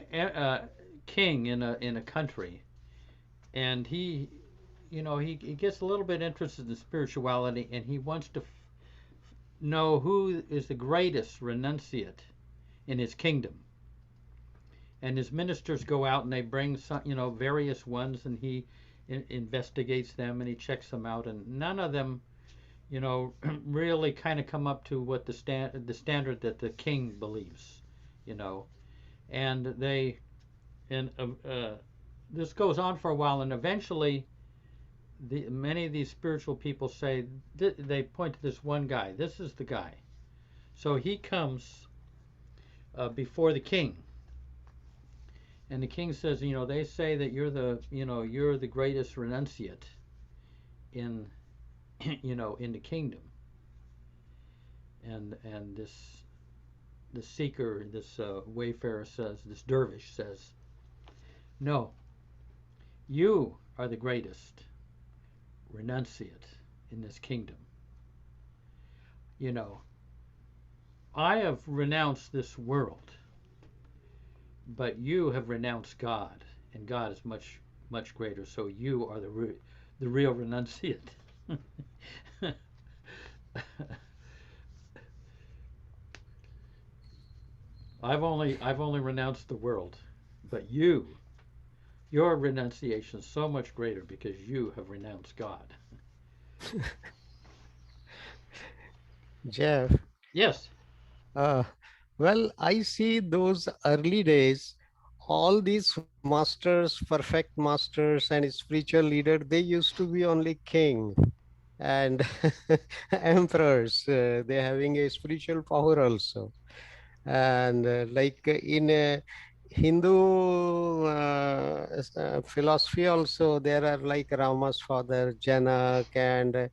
king in a country, and he gets a little bit interested in spirituality, and he wants to know who is the greatest renunciate in his kingdom. And his ministers go out and they bring various ones, and he investigates them and he checks them out, and none of them really kind of come up to what the standard that the king believes, and this goes on for a while, and eventually many of these spiritual people say, they point to this one guy, this is the guy. So he comes before the king, and the king says, they say that you're the greatest renunciate in in the kingdom. And this seeker, this wayfarer says, this dervish says, no, you are the greatest renunciate in this kingdom. I have renounced this world, but you have renounced God, and God is much, much greater. So you are the real renunciate. I've only renounced the world, but your renunciation is so much greater because you have renounced God. Jeff. Yes. Well, I see those early days, all these masters, perfect masters and spiritual leaders, they used to be only king and emperors. They're having a spiritual power also. And like in Hindu philosophy also, there are like Rama's father, Janak, and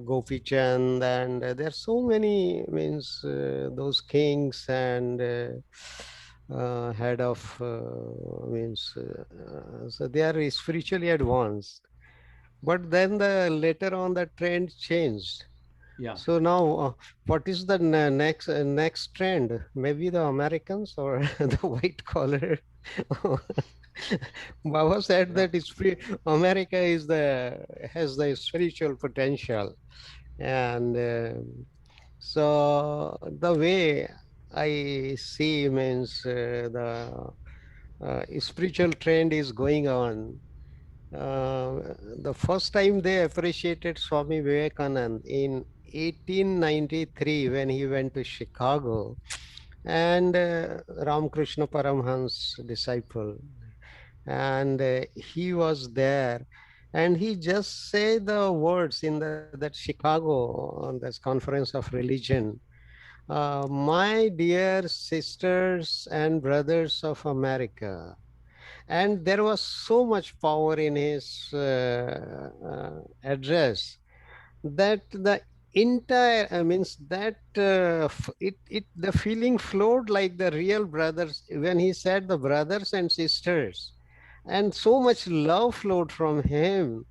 Gopi Chand, and there are so many those kings, and head of so they are spiritually advanced. But then later on the trend changed. Yeah. So now, what is the next trend? Maybe the Americans or the white collar. Baba said Yeah. that America has the spiritual potential, and so the way I see means the spiritual trend is going on. The first time they appreciated Swami Vivekanand in 1893 when he went to Chicago, and Ramakrishna Paramhans disciple, and he was there, and he just say the words in that Chicago on this conference of religion. My dear sisters and brothers of America, and there was so much power in his address that the entire means that the feeling flowed like the real brothers when he said the brothers and sisters, and so much love flowed from him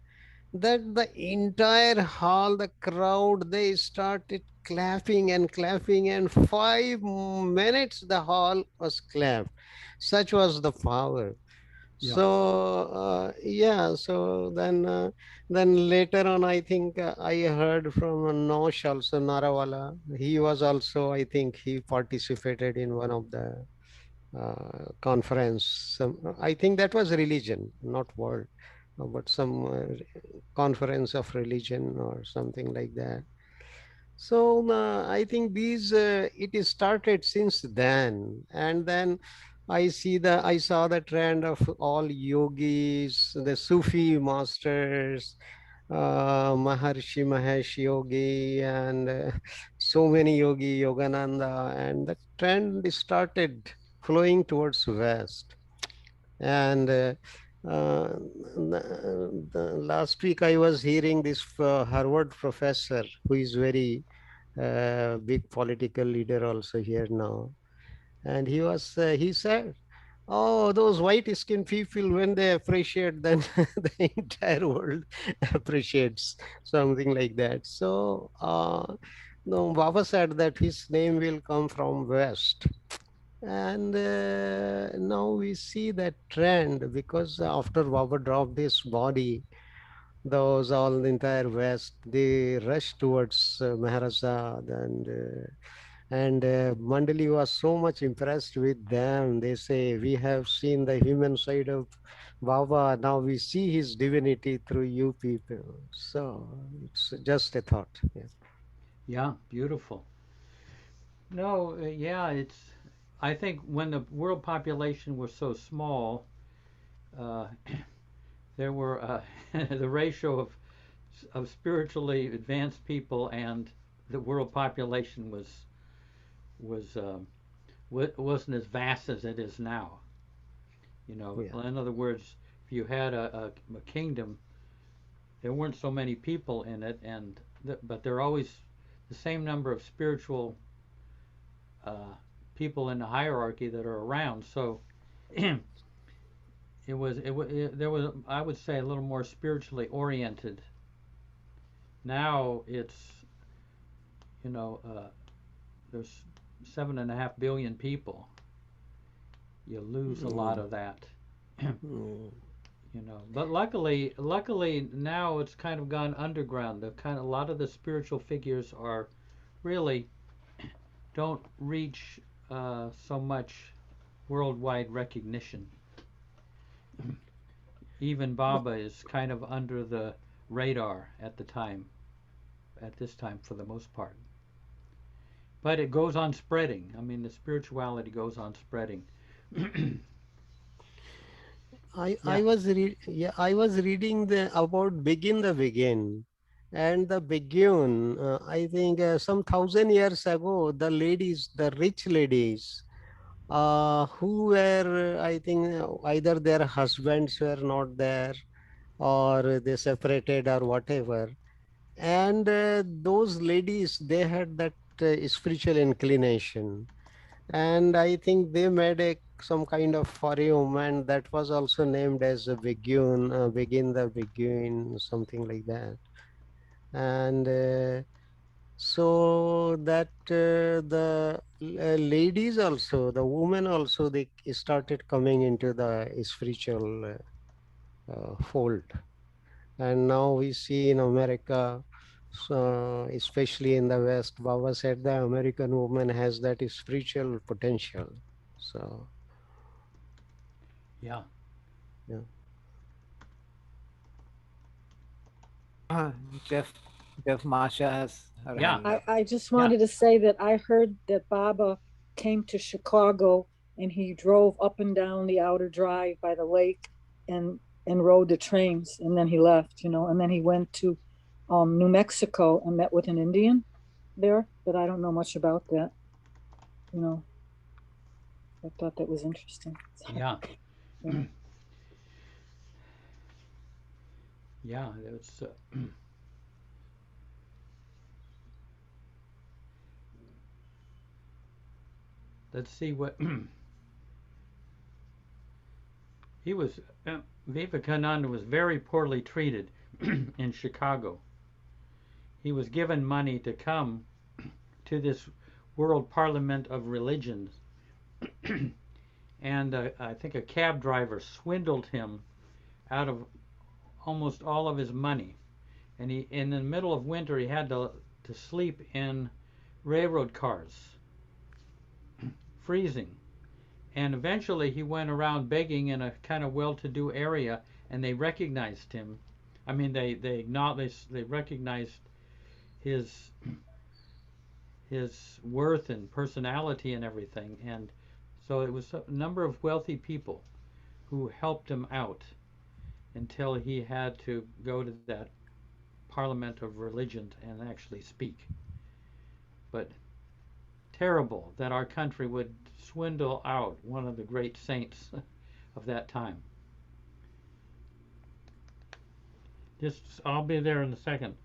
that the entire hall, the crowd, they started clapping and clapping, and 5 minutes the hall was clapped. Such was the power. Yeah. So then later on, I think I heard from Nosh also, Narawala. He was also, I think he participated in one of the conference. I think that was religion, not world, but some conference of religion or something like that. So I think it is started since then, and then I saw the trend of all yogis, the Sufi masters, Maharshi Mahesh Yogi, and so many Yogananda, and the trend started flowing towards West. And last week I was hearing this Harvard professor who is very big political leader also here now, and he said, oh, those white skinned people, when they appreciate, then the entire world appreciates, something like that. So no, Baba said that his name will come from West, and now we see that trend because after Baba dropped his body, those all the entire West, they rushed towards Maharajah, and Mandali was so much impressed with them. They say, we have seen the human side of Baba, now we see his divinity through you people. So it's just a thought. Yeah. Yeah. Beautiful. No. Yeah. It's. I think when the world population was so small, uh, there were the ratio of spiritually advanced people and the world population was wasn't as vast as it is now. You know, Yeah. in other words, if you had a kingdom, there weren't so many people in it, and but there are always the same number of spiritual uh, people in the hierarchy that are around. So there was, I would say, a little more spiritually oriented. Now it's, you know, there's 7.5 billion people. You lose a lot of that. Mm. You know, but luckily now it's kind of gone underground. The kind of, a lot of the spiritual figures are really don't reach so much worldwide recognition. Even Baba is kind of under the radar at this time for the most part. But it goes on spreading. I mean, the spirituality goes on spreading. Yeah. I was reading about Begin the Begin, and the Begin. I think some 1,000 years ago, the ladies, the rich ladies, who were, I think, either their husbands were not there or they separated or whatever, and those ladies, they had that spiritual inclination, and I think they made some kind of aquarium, and that was also named as a Begin, Begin the Begin, something like that. And so that the ladies also, the women also, they started coming into the spiritual fold. And now we see in America, so especially in the West, Baba said the American woman has that spiritual potential. So, Yeah. yeah. Jeff Masha has her Yeah. hand up. I just Yeah. wanted to say that I heard that Baba came to Chicago and he drove up and down the outer drive by the lake and rode the trains, and then he left, and then he went to New Mexico and met with an Indian there, but I don't know much about that. I thought that was interesting. Yeah. Yeah. Yeah. It's let's see what he was. Vivekananda was very poorly treated in Chicago. He was given money to come to this World Parliament of Religions, and I think a cab driver swindled him out of almost all of his money. And he, in the middle of winter, he had to sleep in railroad cars, freezing. And eventually, he went around begging in a kind of well-to-do area, and they recognized him. I mean, they acknowledged, they recognized his worth and personality and everything. And so it was a number of wealthy people who helped him out until he had to go to that Parliament of Religion and actually speak. But terrible that our country would swindle out one of the great saints of that time. Just, I'll be there in a second.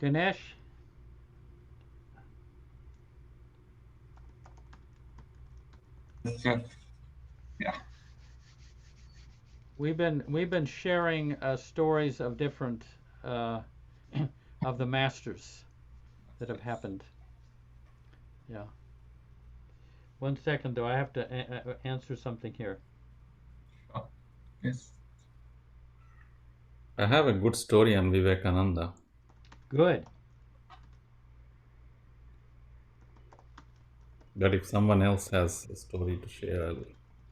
Ganesh? Yeah. We've been sharing stories of different of the masters that have happened. Yeah. 1 second though, I have to answer something here. Oh, yes. I have a good story on Vivekananda. Good. But if someone else has a story to share, I'll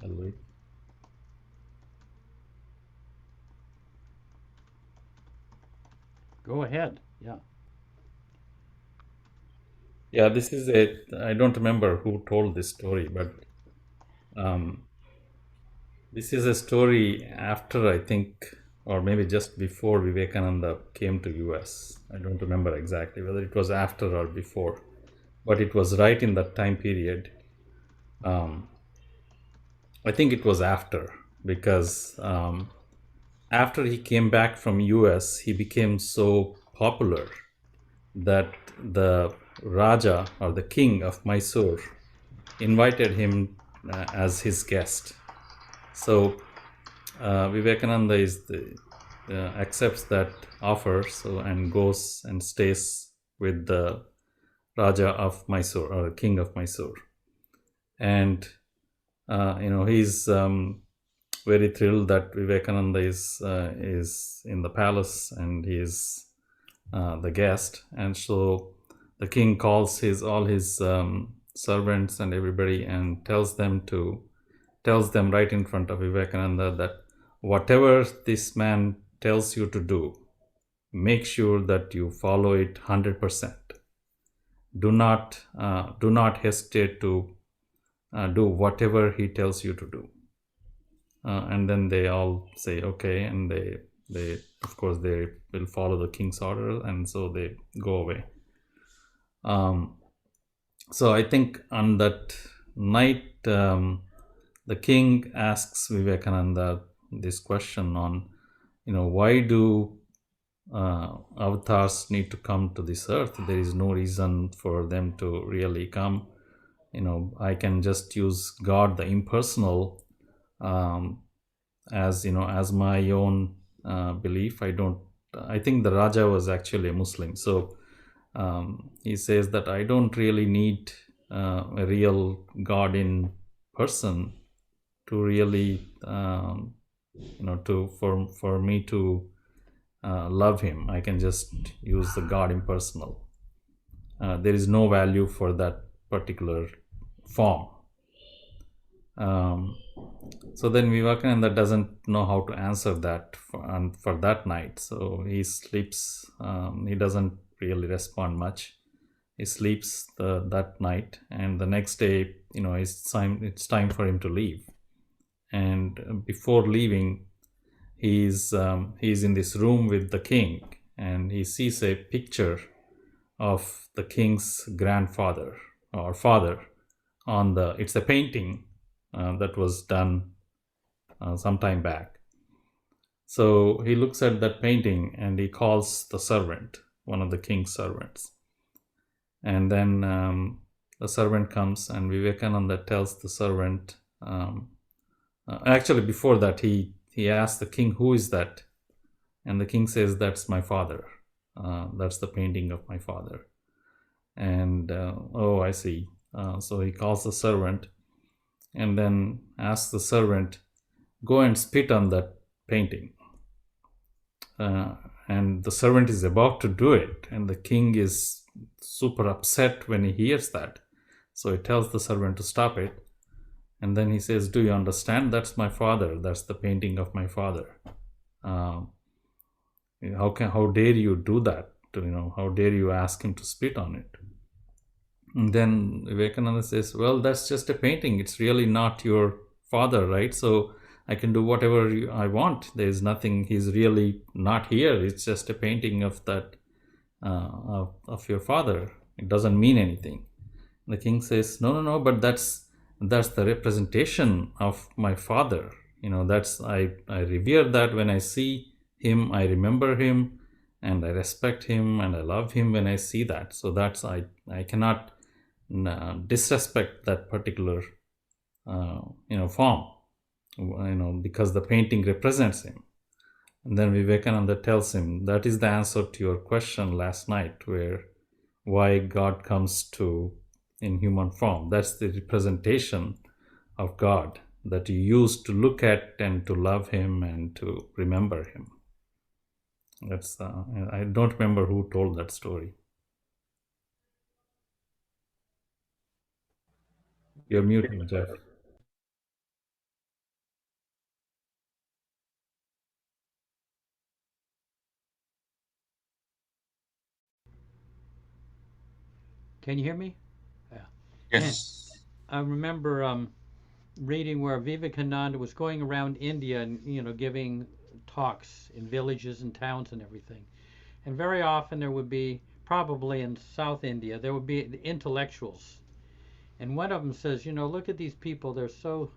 wait. Go ahead. Yeah. Yeah, this is I don't remember who told this story, but this is a story after, I think, or maybe just before Vivekananda came to US. I don't remember exactly whether it was after or before, but it was right in that time period. I think it was after, because after he came back from US, he became so popular that the Raja, or the king of Mysore, invited him as his guest. So Vivekananda accepts that offer, and goes and stays with the Raja of Mysore, or king of Mysore. And he's very thrilled that Vivekananda is in the palace and he is the guest. And so the king calls all his servants and everybody, and tells them right in front of Vivekananda that whatever this man tells you to do, make sure that you follow it 100%. Do not hesitate to do whatever he tells you to do. And then they all say okay, and they of course they will follow the king's order, and so they go away. So I think on that night, the king asks Vivekananda this question on, why do avatars need to come to this earth? There is no reason for them to really come. I can just use God, the impersonal, as as my own belief. I think the Raja was actually a Muslim, so he says that I don't really need a real God in person to really for me to love him. I can just use the God impersonal. There is no value for that particular form. So then Vivekananda doesn't know how to answer that for that night. So he sleeps. He doesn't really respond much. He sleeps that night, and the next day, it's time for him to leave. And before leaving, he's in this room with the king, and he sees a picture of the king's grandfather or father on it's a painting that was done some time back. So he looks at that painting and he calls the servant, one of the king's servants. And then the servant comes, and Vivekananda tells the servant, actually before that he asks the king, who is that? And the king says, that's my father. That's the painting of my father. And oh, I see. So he calls the servant and then asks the servant, go and spit on that painting. And the servant is about to do it, and the king is super upset when he hears that. So he tells the servant to stop it. And then he says, do you understand? That's my father. That's the painting of my father. How dare you do that? How dare you ask him to spit on it? And then Vivekananda says, well, that's just a painting. It's really not your father, right? So I can do whatever I want. There's nothing, he's really not here. It's just a painting of that, of your father. It doesn't mean anything. The king says, no, but that's the representation of my father. I revere that. When I see him, I remember him, and I respect him, and I love him when I see that. So that's, I cannot disrespect that particular form, because the painting represents him. And then Vivekananda tells him, that is the answer to your question last night, why God comes in human form. That's the representation of God that you use to look at and to love him and to remember him. That's I don't remember who told that story. You're muted, Jeff. Can you hear me? Yeah. Yes. I remember reading where Vivekananda was going around India and giving talks in villages and towns and everything. And very often there would be, probably in South India, there would be the intellectuals. And one of them says, look at these people. They're so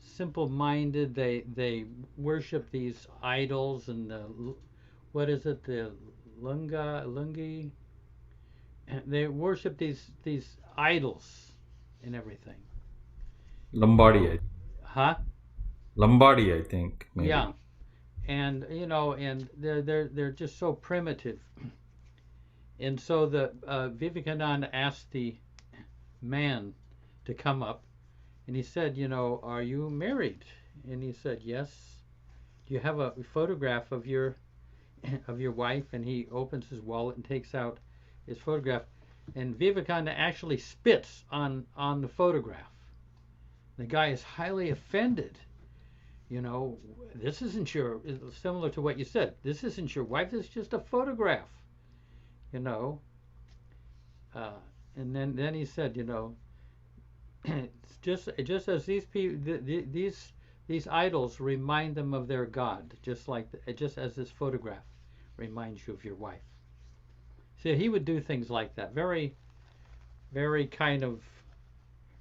simple-minded. They worship these idols and what is it? The lungi. They worship these idols and everything. Lombardi. Huh? Lombardi, I think. Maybe. Yeah. And and they're just so primitive. And so the Vivekananda asked the man to come up, and he said, are you married? And he said, yes. Do you have a photograph of your wife? And he opens his wallet and takes out his photograph, and Vivekananda actually spits on the photograph. The guy is highly offended. This isn't similar to what you said. This isn't your wife. This is just a photograph. And then he said, it's just as these people, these idols remind them of their God, just as this photograph reminds you of your wife. So he would do things like that, very, very kind of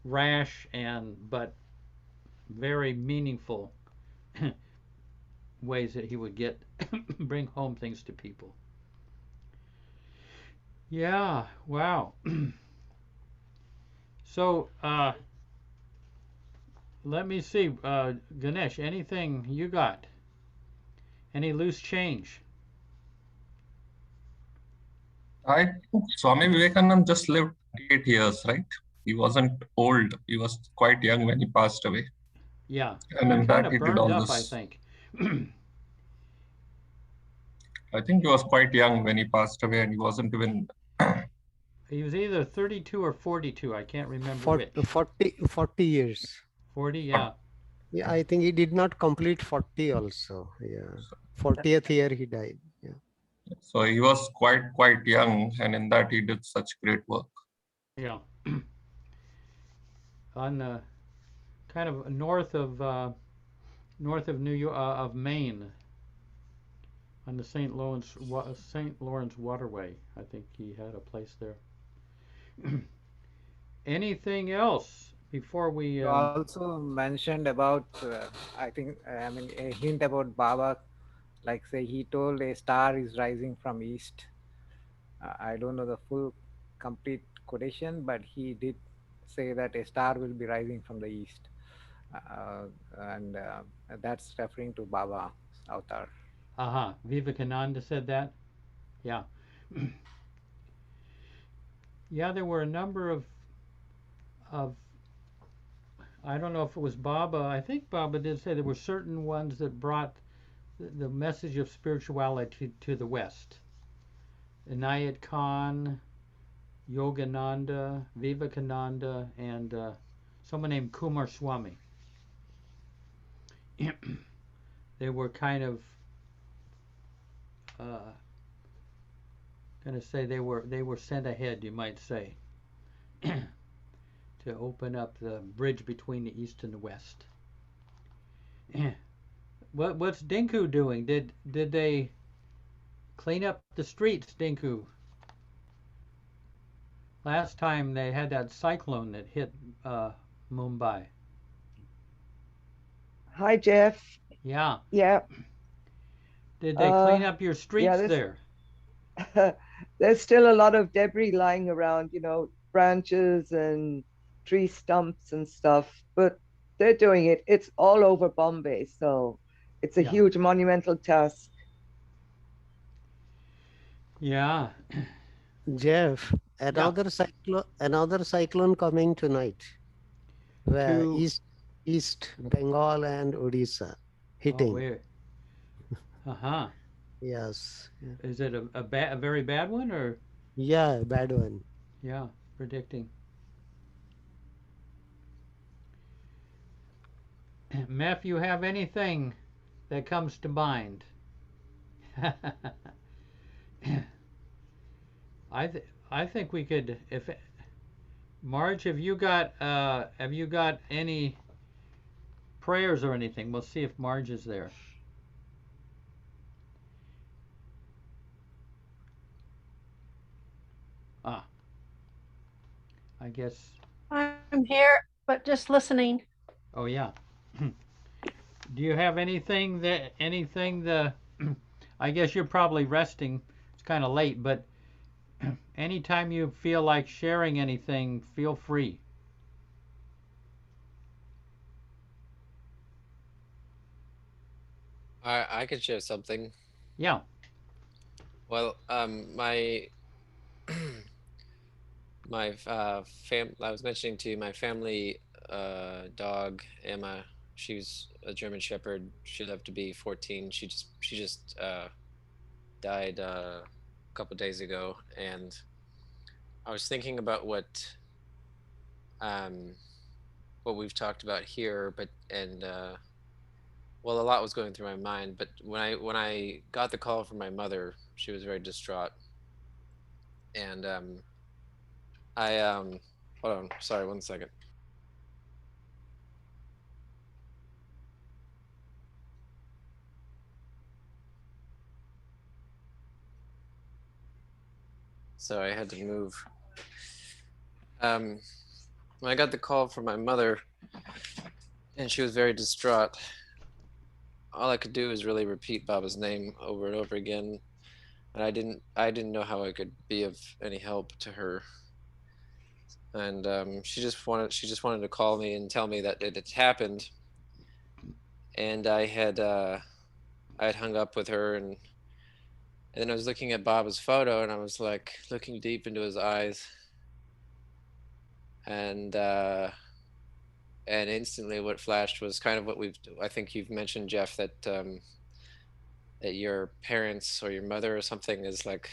rash but very meaningful ways that he would bring home things to people. Yeah, wow. So, let me see, Ganesh, anything you got? Any loose change? I think Swami Vivekananda just lived 8 years, right? He wasn't old. He was quite young when he passed away. Yeah, And he in kind that of he did burned all up, I this. think. I think he was quite young when he passed away, and he wasn't even. He was either 32 or 42. I can't remember which. 40 years. 40, yeah. Yeah, I think he did not complete 40 also. Yeah. 40th year he died. Yeah. So he was quite young, and in that he did such great work. Yeah. On kind of north of New York, of Maine, on the St. Lawrence Waterway. I think he had a place there. Anything else before we? You also mentioned about, I think, I mean, a hint about Baba, like say he told a star is rising from east. I don't know the full complete quotation, but he did say that a star will be rising from the east. And that's referring to Baba's avatar. Vivekananda said that. Yeah. Yeah, there were a number of I don't know if it was Baba. I think Baba did say there were certain ones that brought the message of spirituality to the West. Inayat Khan, Yogananda, Vivekananda, and someone named Kumar Swami. They were kind of going to say they were sent ahead, you might say, to open up the bridge between the East and the West. What's Dinku doing? Did they clean up the streets, Dinku? Last time they had that cyclone that hit Mumbai. Hi, Jeff. Yeah. Yeah. Did they clean up your streets there? There's still a lot of debris lying around, branches and tree stumps and stuff, but they're doing it. It's all over Bombay, so it's a huge monumental task. Yeah. Jeff, another cyclone coming tonight. Where East Bengal and Odisha hitting. Oh, Yes. Yeah. Is it a very bad one or? Yeah, bad one. Yeah, predicting. Meph, you have anything that comes to mind? I think we could, if Marge, have you got any prayers or anything? We'll see if Marge is there. I guess I'm here, but just listening. Oh yeah. Do you have anything I guess you're probably resting. It's kind of late, but anytime you feel like sharing anything, feel free. I could share something. Yeah. Well, my I was mentioning to you my family dog Emma. She's a German Shepherd. She lived to be 14. She just died a couple days ago, and I was thinking about what we've talked about here, well, a lot was going through my mind, but when I got the call from my mother, she was very distraught, and hold on, sorry, 1 second. So I had to move. When I got the call from my mother, and she was very distraught, all I could do was really repeat Baba's name over and over again, and I didn't know how I could be of any help to her. and she just wanted to call me and tell me that it had happened, and I had hung up with her, and then I was looking at Baba's photo, and I was like looking deep into his eyes, and instantly what flashed was kind of what I think you've mentioned, Jeff, that that your parents or your mother or something is like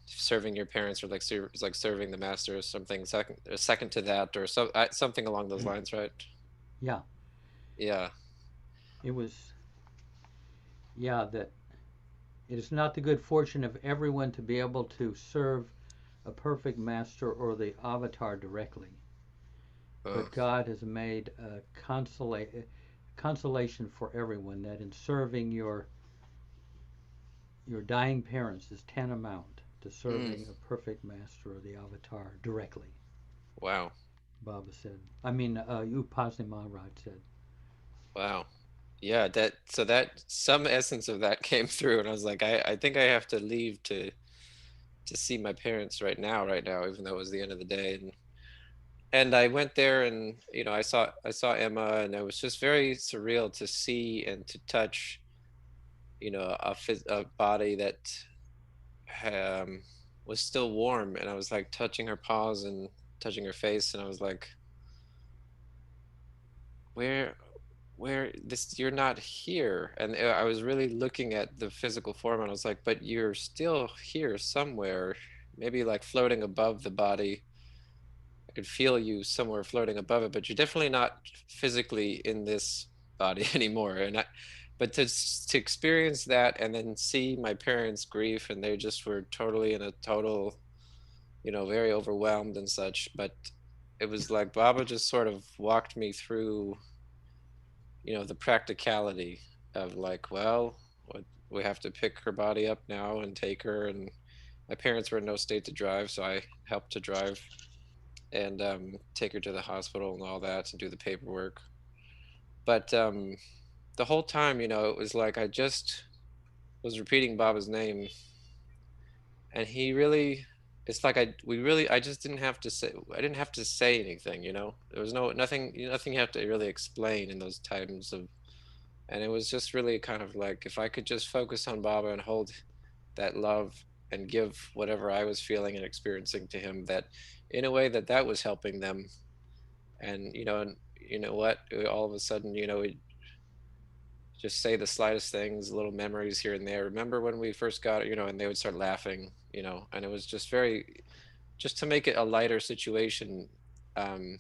serving your parents, or like is like serving the master, or something second to that, or something along those lines, right? Yeah, Yeah. it was. Yeah, that it is not the good fortune of everyone to be able to serve a perfect master or the avatar directly. But God has made a consolation for everyone, that in serving your dying parents is tantamount to serving a perfect master or the avatar directly. Wow. Baba said. I mean, Upasni Maharaj said. Wow. Yeah, that some essence of that came through, and I was like, I think I have to leave to see my parents right now, even though it was the end of the day. And I went there, and I saw Emma, and it was just very surreal to see and to touch, a body that um, was still warm, and I was like touching her paws and touching her face, and I was like, where you're not here. And I was really looking at the physical form, and I was like, but you're still here somewhere, maybe like floating above the body. I could feel you somewhere floating above it, but you're definitely not physically in this body anymore. But to experience that, and then see my parents' grief, and they just were totally in a total, very overwhelmed and such. But it was like Baba just sort of walked me through, the practicality of like, well, we have to pick her body up now and take her. And my parents were in no state to drive, so I helped to drive and take her to the hospital and all that, and do the paperwork. But the whole time, it was like I just was repeating Baba's name, and he really, it's like I just didn't have to say, anything. There was nothing you have to really explain in those times of. And it was just really kind of like, if I could just focus on Baba and hold that love and give whatever I was feeling and experiencing to him, that in a way that was helping them. And what, all of a sudden, we just say the slightest things, little memories here and there. Remember when we first got it, and they would start laughing, and it was just just to make it a lighter situation. And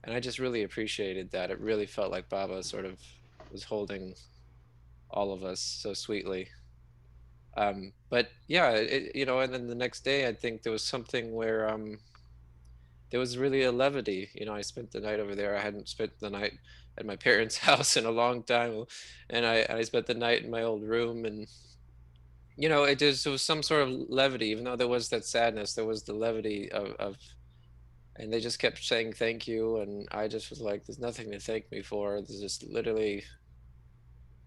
I just really appreciated that. It really felt like Baba sort of was holding all of us so sweetly. But yeah, and then the next day, I think there was something where there was really a levity. I spent the night over there. I hadn't spent the night at my parents' house in a long time, and I spent the night in my old room, and there was some sort of levity, even though there was that sadness. There was the levity of and they just kept saying thank you, and I just was like, there's nothing to thank me for. There's just literally,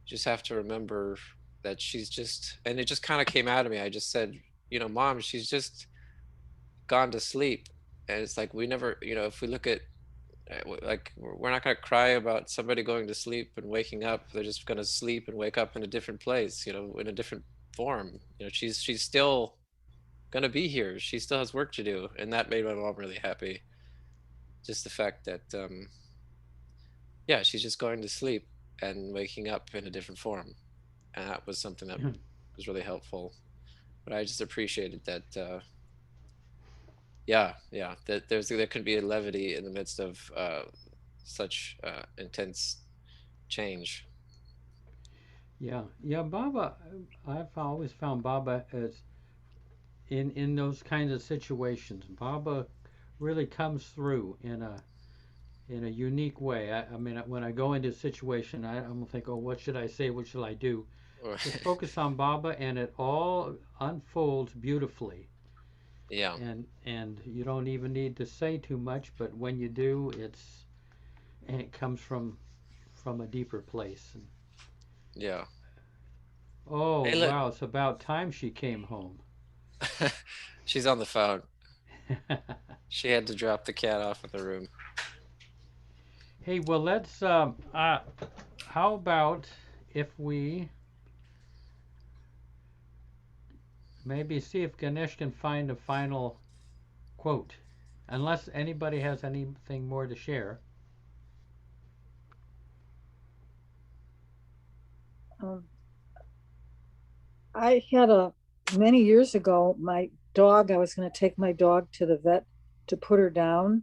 just have to remember that she's just, and it just kind of came out of me. I just said, Mom, she's just gone to sleep. And it's like, we never, if we look at, like, we're not going to cry about somebody going to sleep and waking up. They're just going to sleep and wake up in a different place, in a different form. She's still going to be here. She still has work to do. And that made my mom really happy. Just the fact that, yeah, she's just going to sleep and waking up in a different form. And that was something that was really helpful. But I just appreciated that, yeah, that there could be a levity in the midst of such intense change. Yeah, Baba. I've always found Baba as in those kinds of situations. Baba really comes through in a unique way. I mean, when I go into a situation, I don't think, oh, what should I say? What should I do? Just focus on Baba, and it all unfolds beautifully. Yeah. And you don't even need to say too much, but when you do, it comes from a deeper place. Yeah. Oh, wow, it's about time she came home. She's on the phone. She had to drop the cat off in the room. Hey, well, let's. How about if we maybe see if Ganesh can find a final quote, unless anybody has anything more to share. I had many years ago, my dog, I was going to take my dog to the vet to put her down,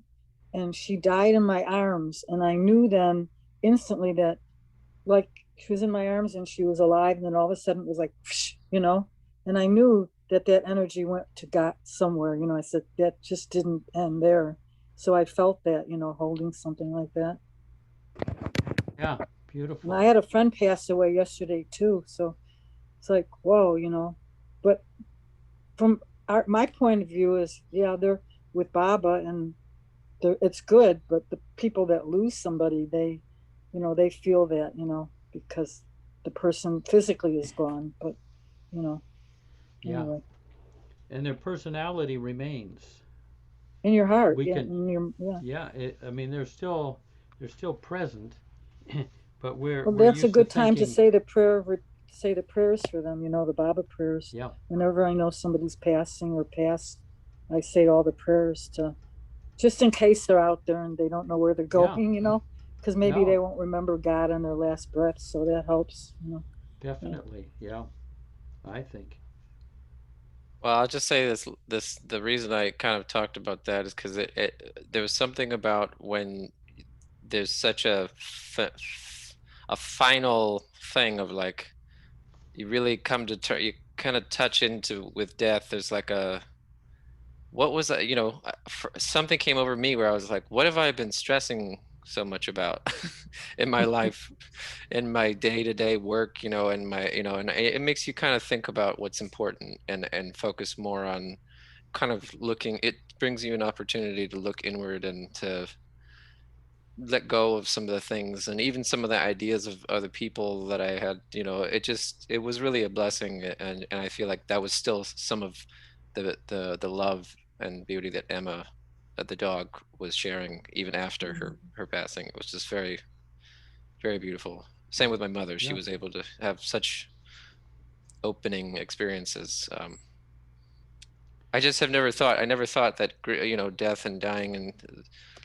and she died in my arms. And I knew then instantly that, like, she was in my arms and she was alive. And then all of a sudden it was like, whoosh, and I knew that energy went to God somewhere. I said, that just didn't end there. So I felt that, holding something like that. Yeah, beautiful. And I had a friend pass away yesterday too. So it's like, whoa, but from my point of view is, yeah, they're with Baba and it's good, but the people that lose somebody, they feel that, because the person physically is gone, but, Yeah. anyway. And their personality remains. In your heart, We yeah. can, I mean, they're still present, but we're that's used a good to time to thinking, say the prayers for them, the Baba prayers. Yeah. Whenever I know somebody's passing or passed, I say all the prayers just in case they're out there and they don't know where they're going, because maybe they won't remember God on their last breath, so that helps, Definitely, yeah, I think. Well, I'll just say the reason I kind of talked about that is because there was something about when there's such a final thing of like, you really come to you kind of touch into with death. There's like what was that, something came over me where I was like, what have I been stressing so much about in my life, in my day-to-day work, and my, and it makes you kind of think about what's important and focus more on kind of looking. It brings you an opportunity to look inward and to let go of some of the things and even some of the ideas of other people that I had, it was really a blessing. And I feel like that was still some of the love and beauty that Emma, the dog, was sharing even after her passing. It was just very, very beautiful. Same with my mother. She was able to have such opening experiences. I just have never thought that, death and dying and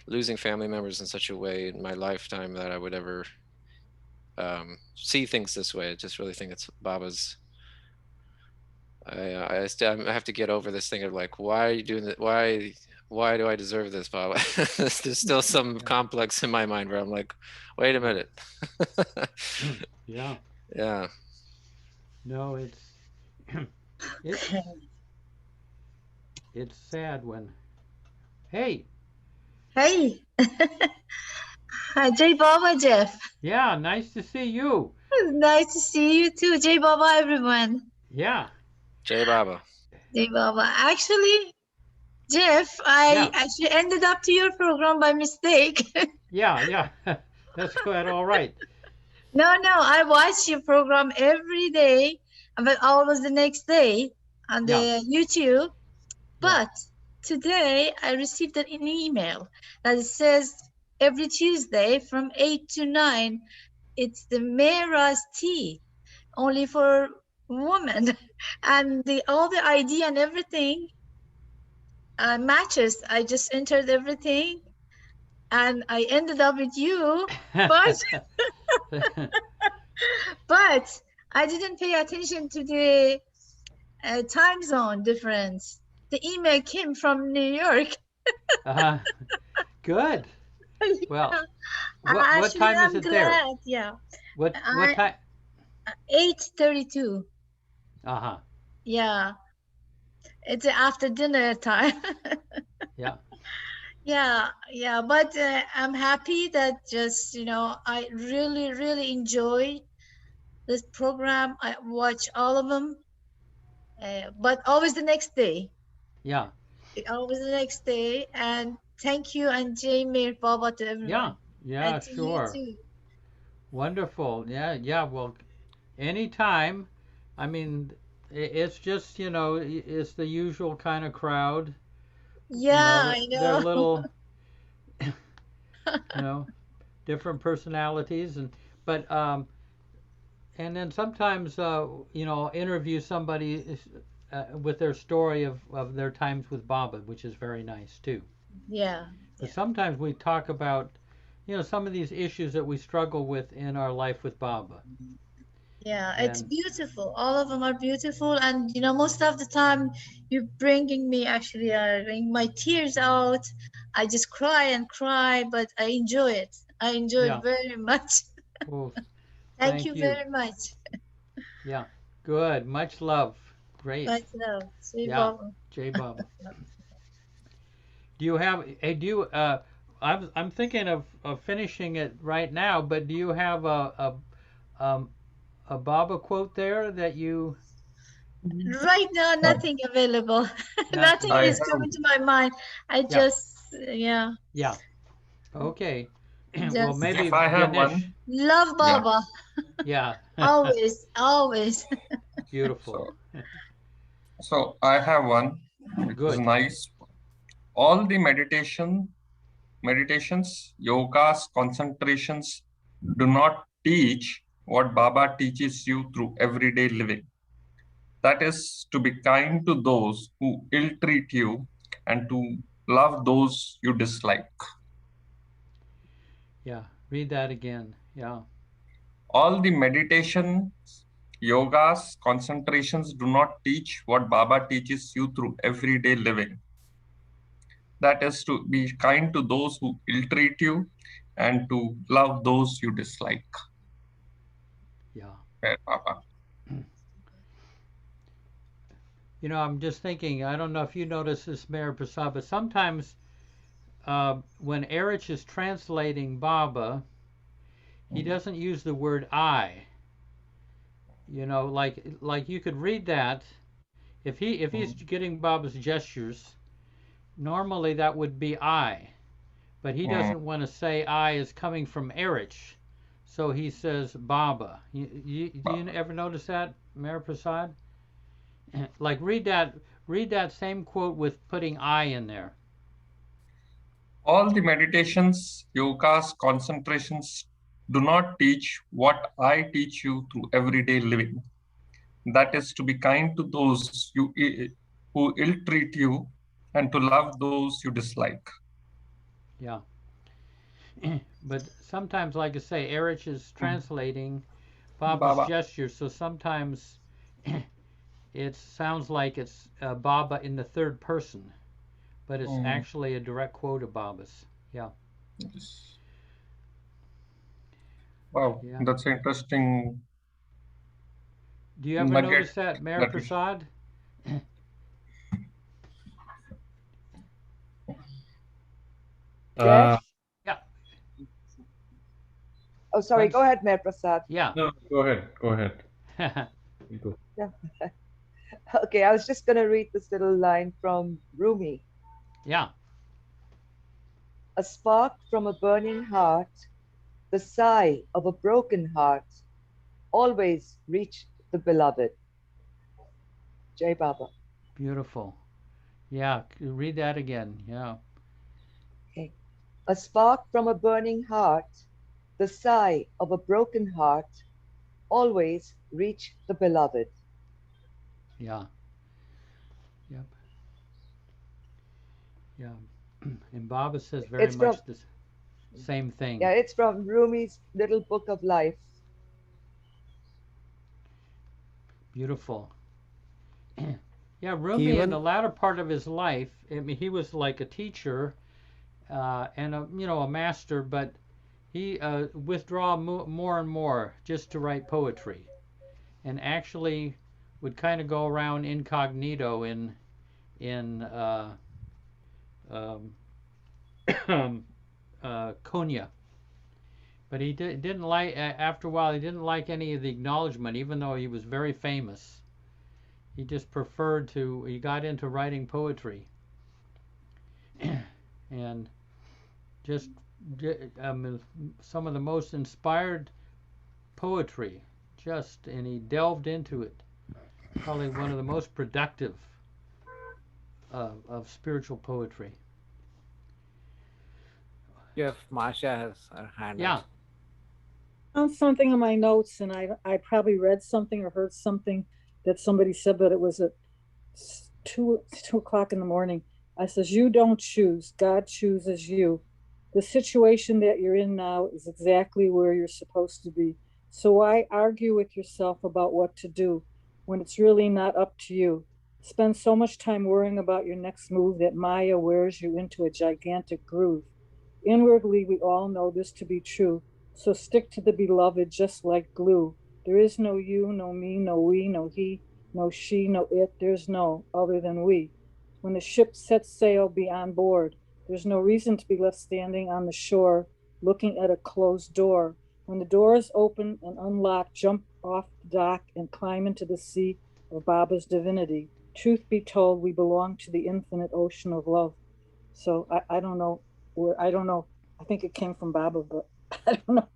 losing family members in such a way in my lifetime that I would ever see things this way. I just really think it's Baba's. I have to get over this thing of like, why are you doing that? Why do I deserve this, Baba? There's still some complex in my mind where I'm like, wait a minute. Yeah. Yeah. No, it's sad when. Hey. Hey. Jai Baba, Jeff. Yeah, nice to see you. Nice to see you too. Jai Baba, everyone. Yeah. Jai Baba. Jai Baba. Actually, Jeff, I actually ended up to your program by mistake. Yeah. That's quite all right. No, I watch your program every day, but always the next day on the YouTube. But today I received an email that says every Tuesday from 8 to 9, it's the Mera's tea, only for women. And all the ID and everything matches. I just entered everything and I ended up with you, but but I didn't pay attention to the time zone difference. The email came from New York. Good. Well, what time is it there? Yeah. What time? 8:32. Uh-huh. Yeah. It's after dinner time. Yeah. Yeah. But I'm happy that just, I really, really enjoy this program. I watch all of them, but always the next day. Yeah. Always the next day. And thank you, and Jamie, Baba, to everyone. Yeah, and to sure. You too. Wonderful. Yeah. Well, anytime. I mean, It's just, it's the usual kind of crowd. Yeah, I They're know. little, you know, different personalities, but and then sometimes, interview somebody with their story of their times with Baba, which is very nice too. Yeah, But yeah. sometimes we talk about, some of these issues that we struggle with in our life with Baba. Yeah, it's And beautiful. All of them are beautiful, and most of the time, you're bringing me actually, bring my tears out. I just cry and cry, but I enjoy it. I enjoy it yeah, very much. well, Thank thank you you. very much. Yeah, good. Much love. Great. Much love. See you, Yeah, Baba. J Baba. Do you have? Hey, do you? I'm thinking of finishing it right now, but do you have a Baba quote there that you? Right now, nothing available. Nothing Nothing I is available. have, coming to my mind. I Yeah, just, yeah, yeah. Okay. Well, just Jeff, maybe I have Ganesh. one. love Yeah. Baba. Yeah. Always, always. Beautiful. So, so I have one, which is Good. nice. All the meditations, yogas, concentrations do not teach what Baba teaches you through everyday living. That is to be kind to those who ill treat you and to love those you dislike. Yeah. Read that again. Yeah. All the meditations, yogas, concentrations do not teach what Baba teaches you through everyday living. That is to be kind to those who ill treat you and to love those you dislike. Yeah. Baba. I'm just thinking. I don't know if you notice this, Mayor Prasad, but sometimes when Erich is translating Baba, he doesn't use the word I. Like you could read that if he's getting Baba's gestures. Normally that would be I, but he Mm. doesn't want to say I is coming from Erich, so he says Baba. Do you ever notice that, Mayor Prasad? Like read that same quote with putting I in there. All the meditations, yogas, concentrations do not teach what I teach you through everyday living. That is to be kind to those who ill treat you and to love those you dislike. Yeah. But sometimes, like I say, Erich is Mm. translating Baba's Baba. gestures, so sometimes it sounds like it's Baba in the third person, but it's Mm. actually a direct quote of Baba's. Yeah. Yes. Wow, Yeah. that's an interesting Do you ever nugget notice that, Mayor that you. Prasad? Uh, Jeff? Yeah. Oh, sorry. I'm Go ahead, Mayor Prasad. Yeah. no, go ahead. Go ahead. Go. Yeah. Okay, I was just going to read this little line from Rumi. Yeah. A spark from a burning heart, the sigh of a broken heart, always reach the beloved. Jai Baba. Beautiful. Yeah. Read that again. Yeah. Okay. A spark from a burning heart, the sigh of a broken heart, always reach the beloved. Yeah. Yep. Yeah. And Baba says very It's from, much the same thing. yeah, it's from Rumi's little book of life. Beautiful. Yeah, Rumi in the Even latter part of his life, I mean, he was like a teacher and a master, but he withdraw more and more just to write poetry, and actually would kind of go around incognito in um, Konya. But he didn't like after a while. He didn't like any of the acknowledgement, even though he was very famous. He just preferred to. He got into writing poetry, and just some of the most inspired poetry. And he delved into it. probably one of the most productive of spiritual poetry. Jeff, Marsha has her hand Yeah. up. Found something in my notes, and I probably read something or heard something that somebody said, but it was at 2 o'clock in the morning. I says, "You don't choose. God chooses you. The situation that you're in now is exactly where you're supposed to be. So why argue with yourself about what to do when it's really not up to you? Spend so much time worrying about your next move that Maya wears you into a gigantic groove. Inwardly, we all know this to be true. So stick to the beloved just like glue. There is no you, no me, no we, no he, no she, no it. There's no other than we. When the ship sets sail, be on board. There's no reason to be left standing on the shore, looking at a closed door. When the door is open and unlocked, jump off the dock and climb into the sea of Baba's divinity. Truth be told, we belong to the infinite ocean of love. So I don't know where, I don't know. I think it came from Baba, but I don't know.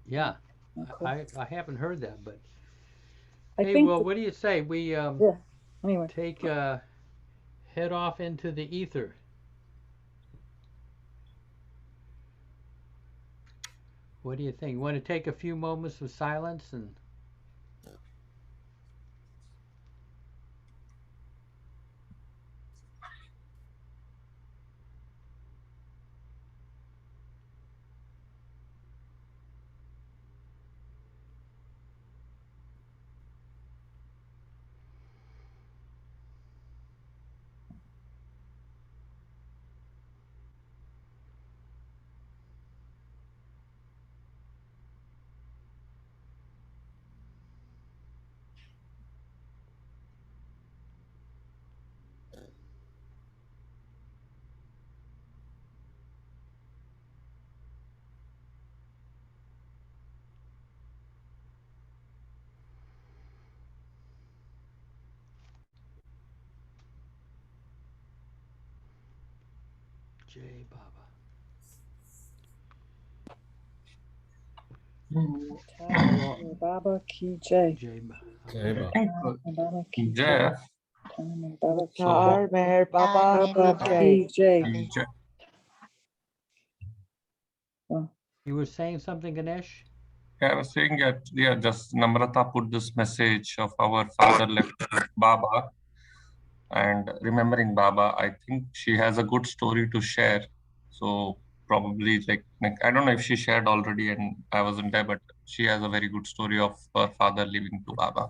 Yeah. Okay. I haven't heard that, but I hey, think well, that- what do you say we yeah. Anyway, take head off into the ether? What do you think? You want to take a few moments of silence and Jai Baba. Baba Ki Jai. Jai Baba. Jai Baba. Baba Ki Jeff, Baba Ki Avatar Meher Baba Baba Ki Ki Jai. You were saying something, Ganesh? Yeah, I was saying that, yeah, just Namrata put this message of our father left Baba and remembering Baba. I think she has a good story to share. So probably like I don't know if she shared already and I wasn't there, but she has a very good story of her father leaving to Baba.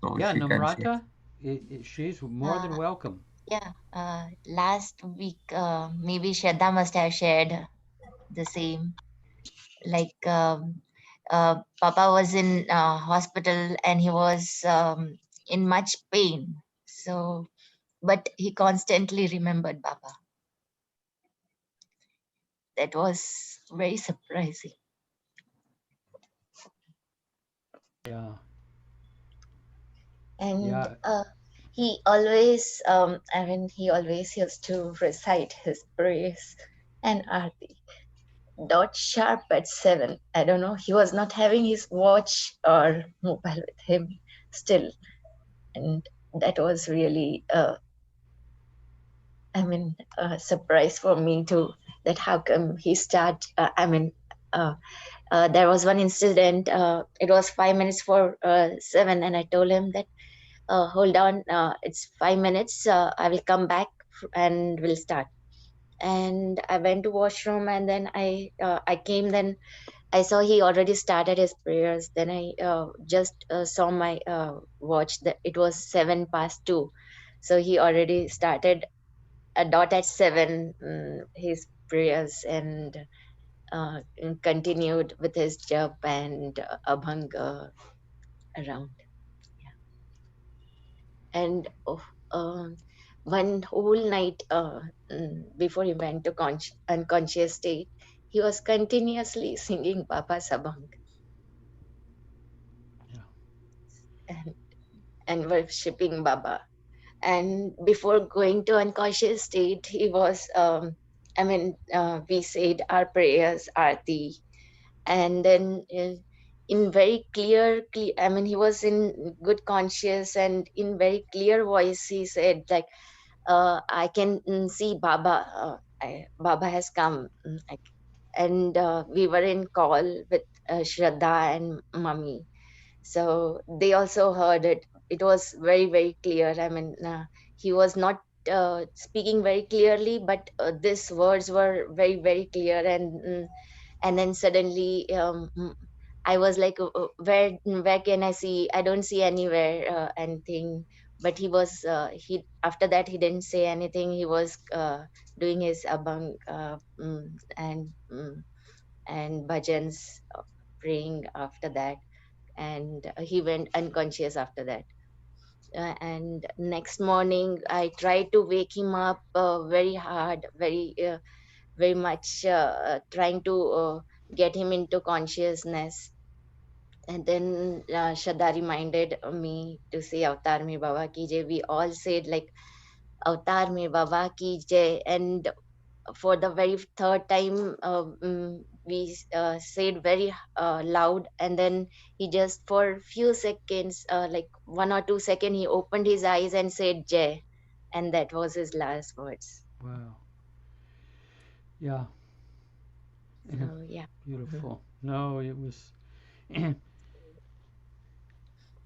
So Yeah, she can share. Namrata, she's more than welcome. Yeah, last week, maybe Shraddha must have shared the same. Like, Papa was in hospital and he was in much pain. So, but he constantly remembered Baba. That was very surprising. Yeah. And Yeah. he always, he always used to recite his prayers and arti. Dot sharp at 7. I don't know. He was not having his watch or mobile with him still, and that was really, a surprise for me too. That how come he start? There was one incident. It was 5 minutes for 7, and I told him that, hold on, it's 5 minutes. I will come back and we'll start. And I went to washroom, and then I came. Then I saw he already started his prayers. Then I just saw my watch that it was 2:07. So he already started a dot at 7 his prayers and continued with his jap and abhanga around. Yeah. And one whole night before he went to unconscious state, he was continuously singing Baba's abhang. Yeah. And worshipping Baba. And before going to unconscious state, he was, we said our prayers, arti, and then in very I mean, he was in good conscience, and in very clear voice, he said, like, I can see Baba. Baba has come. And we were in call with Shraddha and Mummy. So they also heard it. It was very, very clear. I mean, he was not speaking very clearly, but these words were very, very clear. And then suddenly, I was like, where can I see? I don't see anywhere anything. But he was he after that he didn't say anything. He was doing his abang and bhajans, praying after that, and he went unconscious after that. And next morning I tried to wake him up very hard, very much, trying to get him into consciousness. And then Shraddha reminded me to say Avatar Mein Baba Ki Jai. We all said like Avatar Mein Baba Ki Jai, and for the very third time we said very loud, and then he just for few seconds, like 1 or 2 seconds, he opened his eyes and said Jai, and that was his last words. Wow. Yeah. So yeah. Beautiful. No, it was.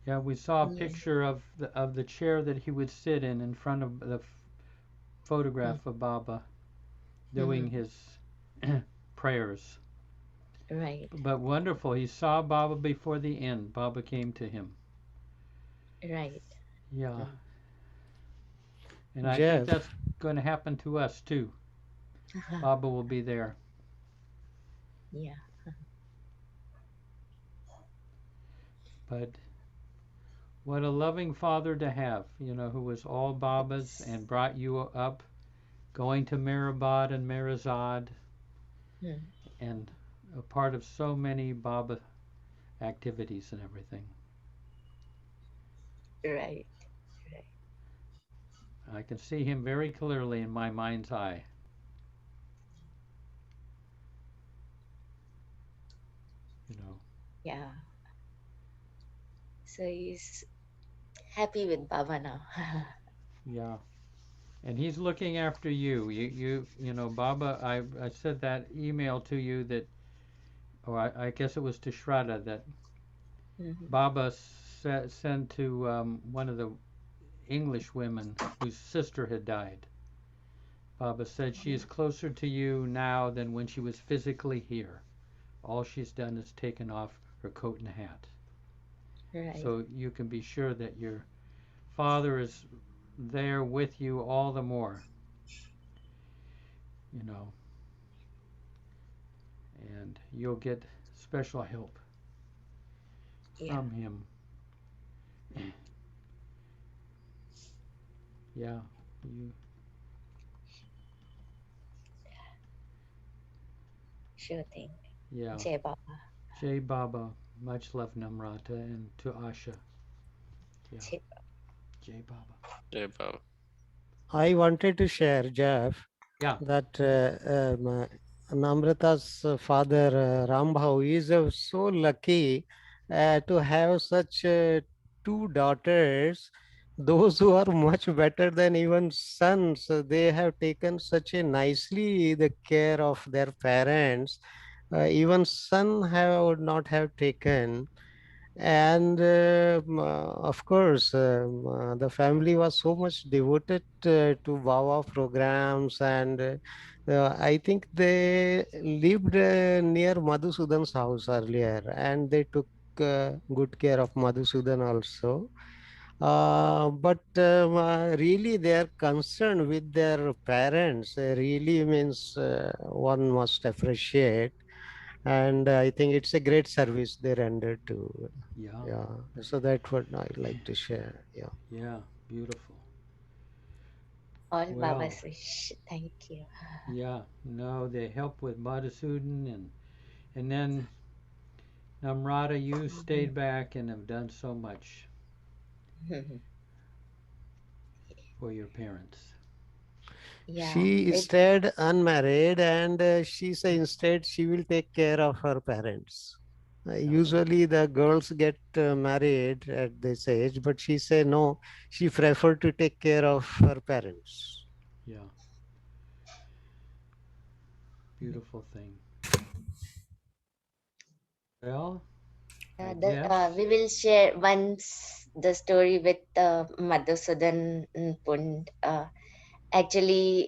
Yeah, we saw a picture of the chair that he would sit in front of the photograph of Baba doing his prayers. Right. But wonderful. He saw Baba before the end. Baba came to him. Right. Yeah. And I Jeff. think that's going to happen to us too. Baba will be there. Yeah. But what a loving father to have, who was all Baba's and brought you up, going to Mehrabad and Merazad, and a part of so many Baba activities and everything. Right. I can see him very clearly in my mind's eye. Yeah. So he's happy with Baba now. Yeah. And he's looking after you. You know, Baba, I said that email to you that, or I guess it was to Shraddha, that Baba sent to one of the English women whose sister had died. Baba said she is closer to you now than when she was physically here. All she's done is taken off her coat and hat. Right. So you can be sure that your father is there with you all the more. And you'll get special help from him. Yeah, you. Sure thing. Yeah. Jai Baba. Jai Baba. Much love, Namrata, and to Asha. Yeah. Jai Baba. Jai Baba. I wanted to share, Jeff, that Namrata's father, Rambhau, is so lucky to have such two daughters, those who are much better than even sons. They have taken such a nicely the care of their parents. Even son would not have taken. And of course, the family was so much devoted to Baba programs, and I think they lived near Madhusudan's house earlier, and they took good care of Madhusudan also. But really, their concern with their parents really means one must appreciate. And I think it's a great service they rendered to. Yeah. So that's what I like to share. Yeah. Yeah. Beautiful. All Baba's wish. Thank you. Yeah. No, they help with Madhusudan, and then Namrata, you stayed back and have done so much for your parents. Yeah, she stayed unmarried, and she said instead she will take care of her parents. Usually the girls get married at this age, but she said no, she preferred to take care of her parents. Yeah. Beautiful thing. Well, I guess. we will share once the story with Madhusudan Pund. Actually,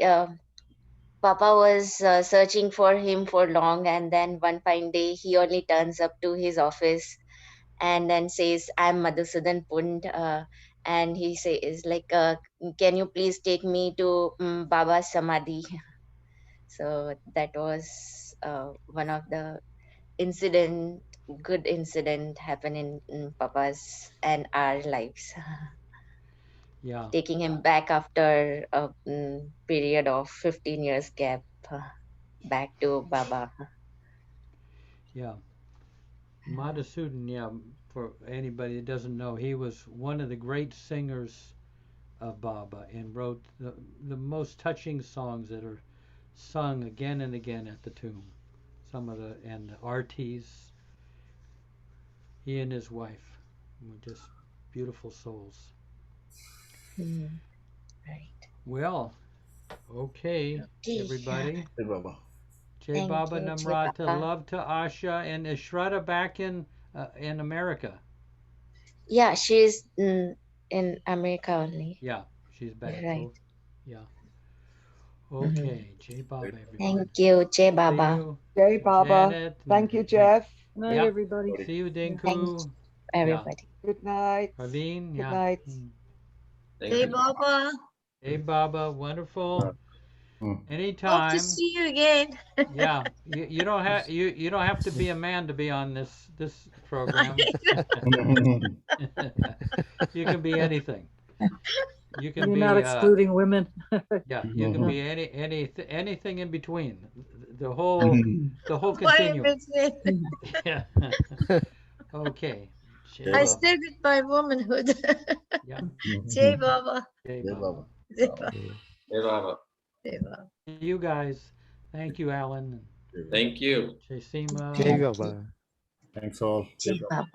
Papa was searching for him for long, and then one fine day he only turns up to his office and then says, "I'm Madhusudan Pund," and he says like, "Can you please take me to Baba's Samadhi?" So that was one of the good incident happen in Papa's and our lives. Yeah. Taking him back after a period of 15 years gap back to Baba. Yeah. Madhusudan, yeah, for anybody that doesn't know, he was one of the great singers of Baba and wrote the most touching songs that are sung again and again at the tomb. Some of the artis, he and his wife were just beautiful souls. Right. Well, okay, everybody. Hey, Baba. Jai Thank Baba you, Jai Namrata, Baba. love to Asha, and is Shraddha back in America? Yeah, she's in America only. Yeah, she's back. Right. Oh, yeah. Okay, Jai Baba, everybody. Thank you, Jai See Baba. you, Jai Baba. Janet. Thank you, Jeff. Night, Yeah. everybody. See you, Thanks, Dinku. everybody. Good night. Praveen, Good yeah. night. Hey, Baba. Hey, Baba, wonderful. Hope Anytime. to see you again. Yeah, you don't have you don't have to be a man to be on this program. You can be anything. You can You're be not excluding women. yeah, you can be anything in between. The whole continuum. Yeah. Okay. Jai I Baba. stay with my womanhood. Yeah. Jai Baba. Jai Jai Baba. Baba. Jai Baba. Jai Baba. You guys. Thank you, Alan. Thank you. Jai Seema. Jai Baba. Thanks all. Jai Baba.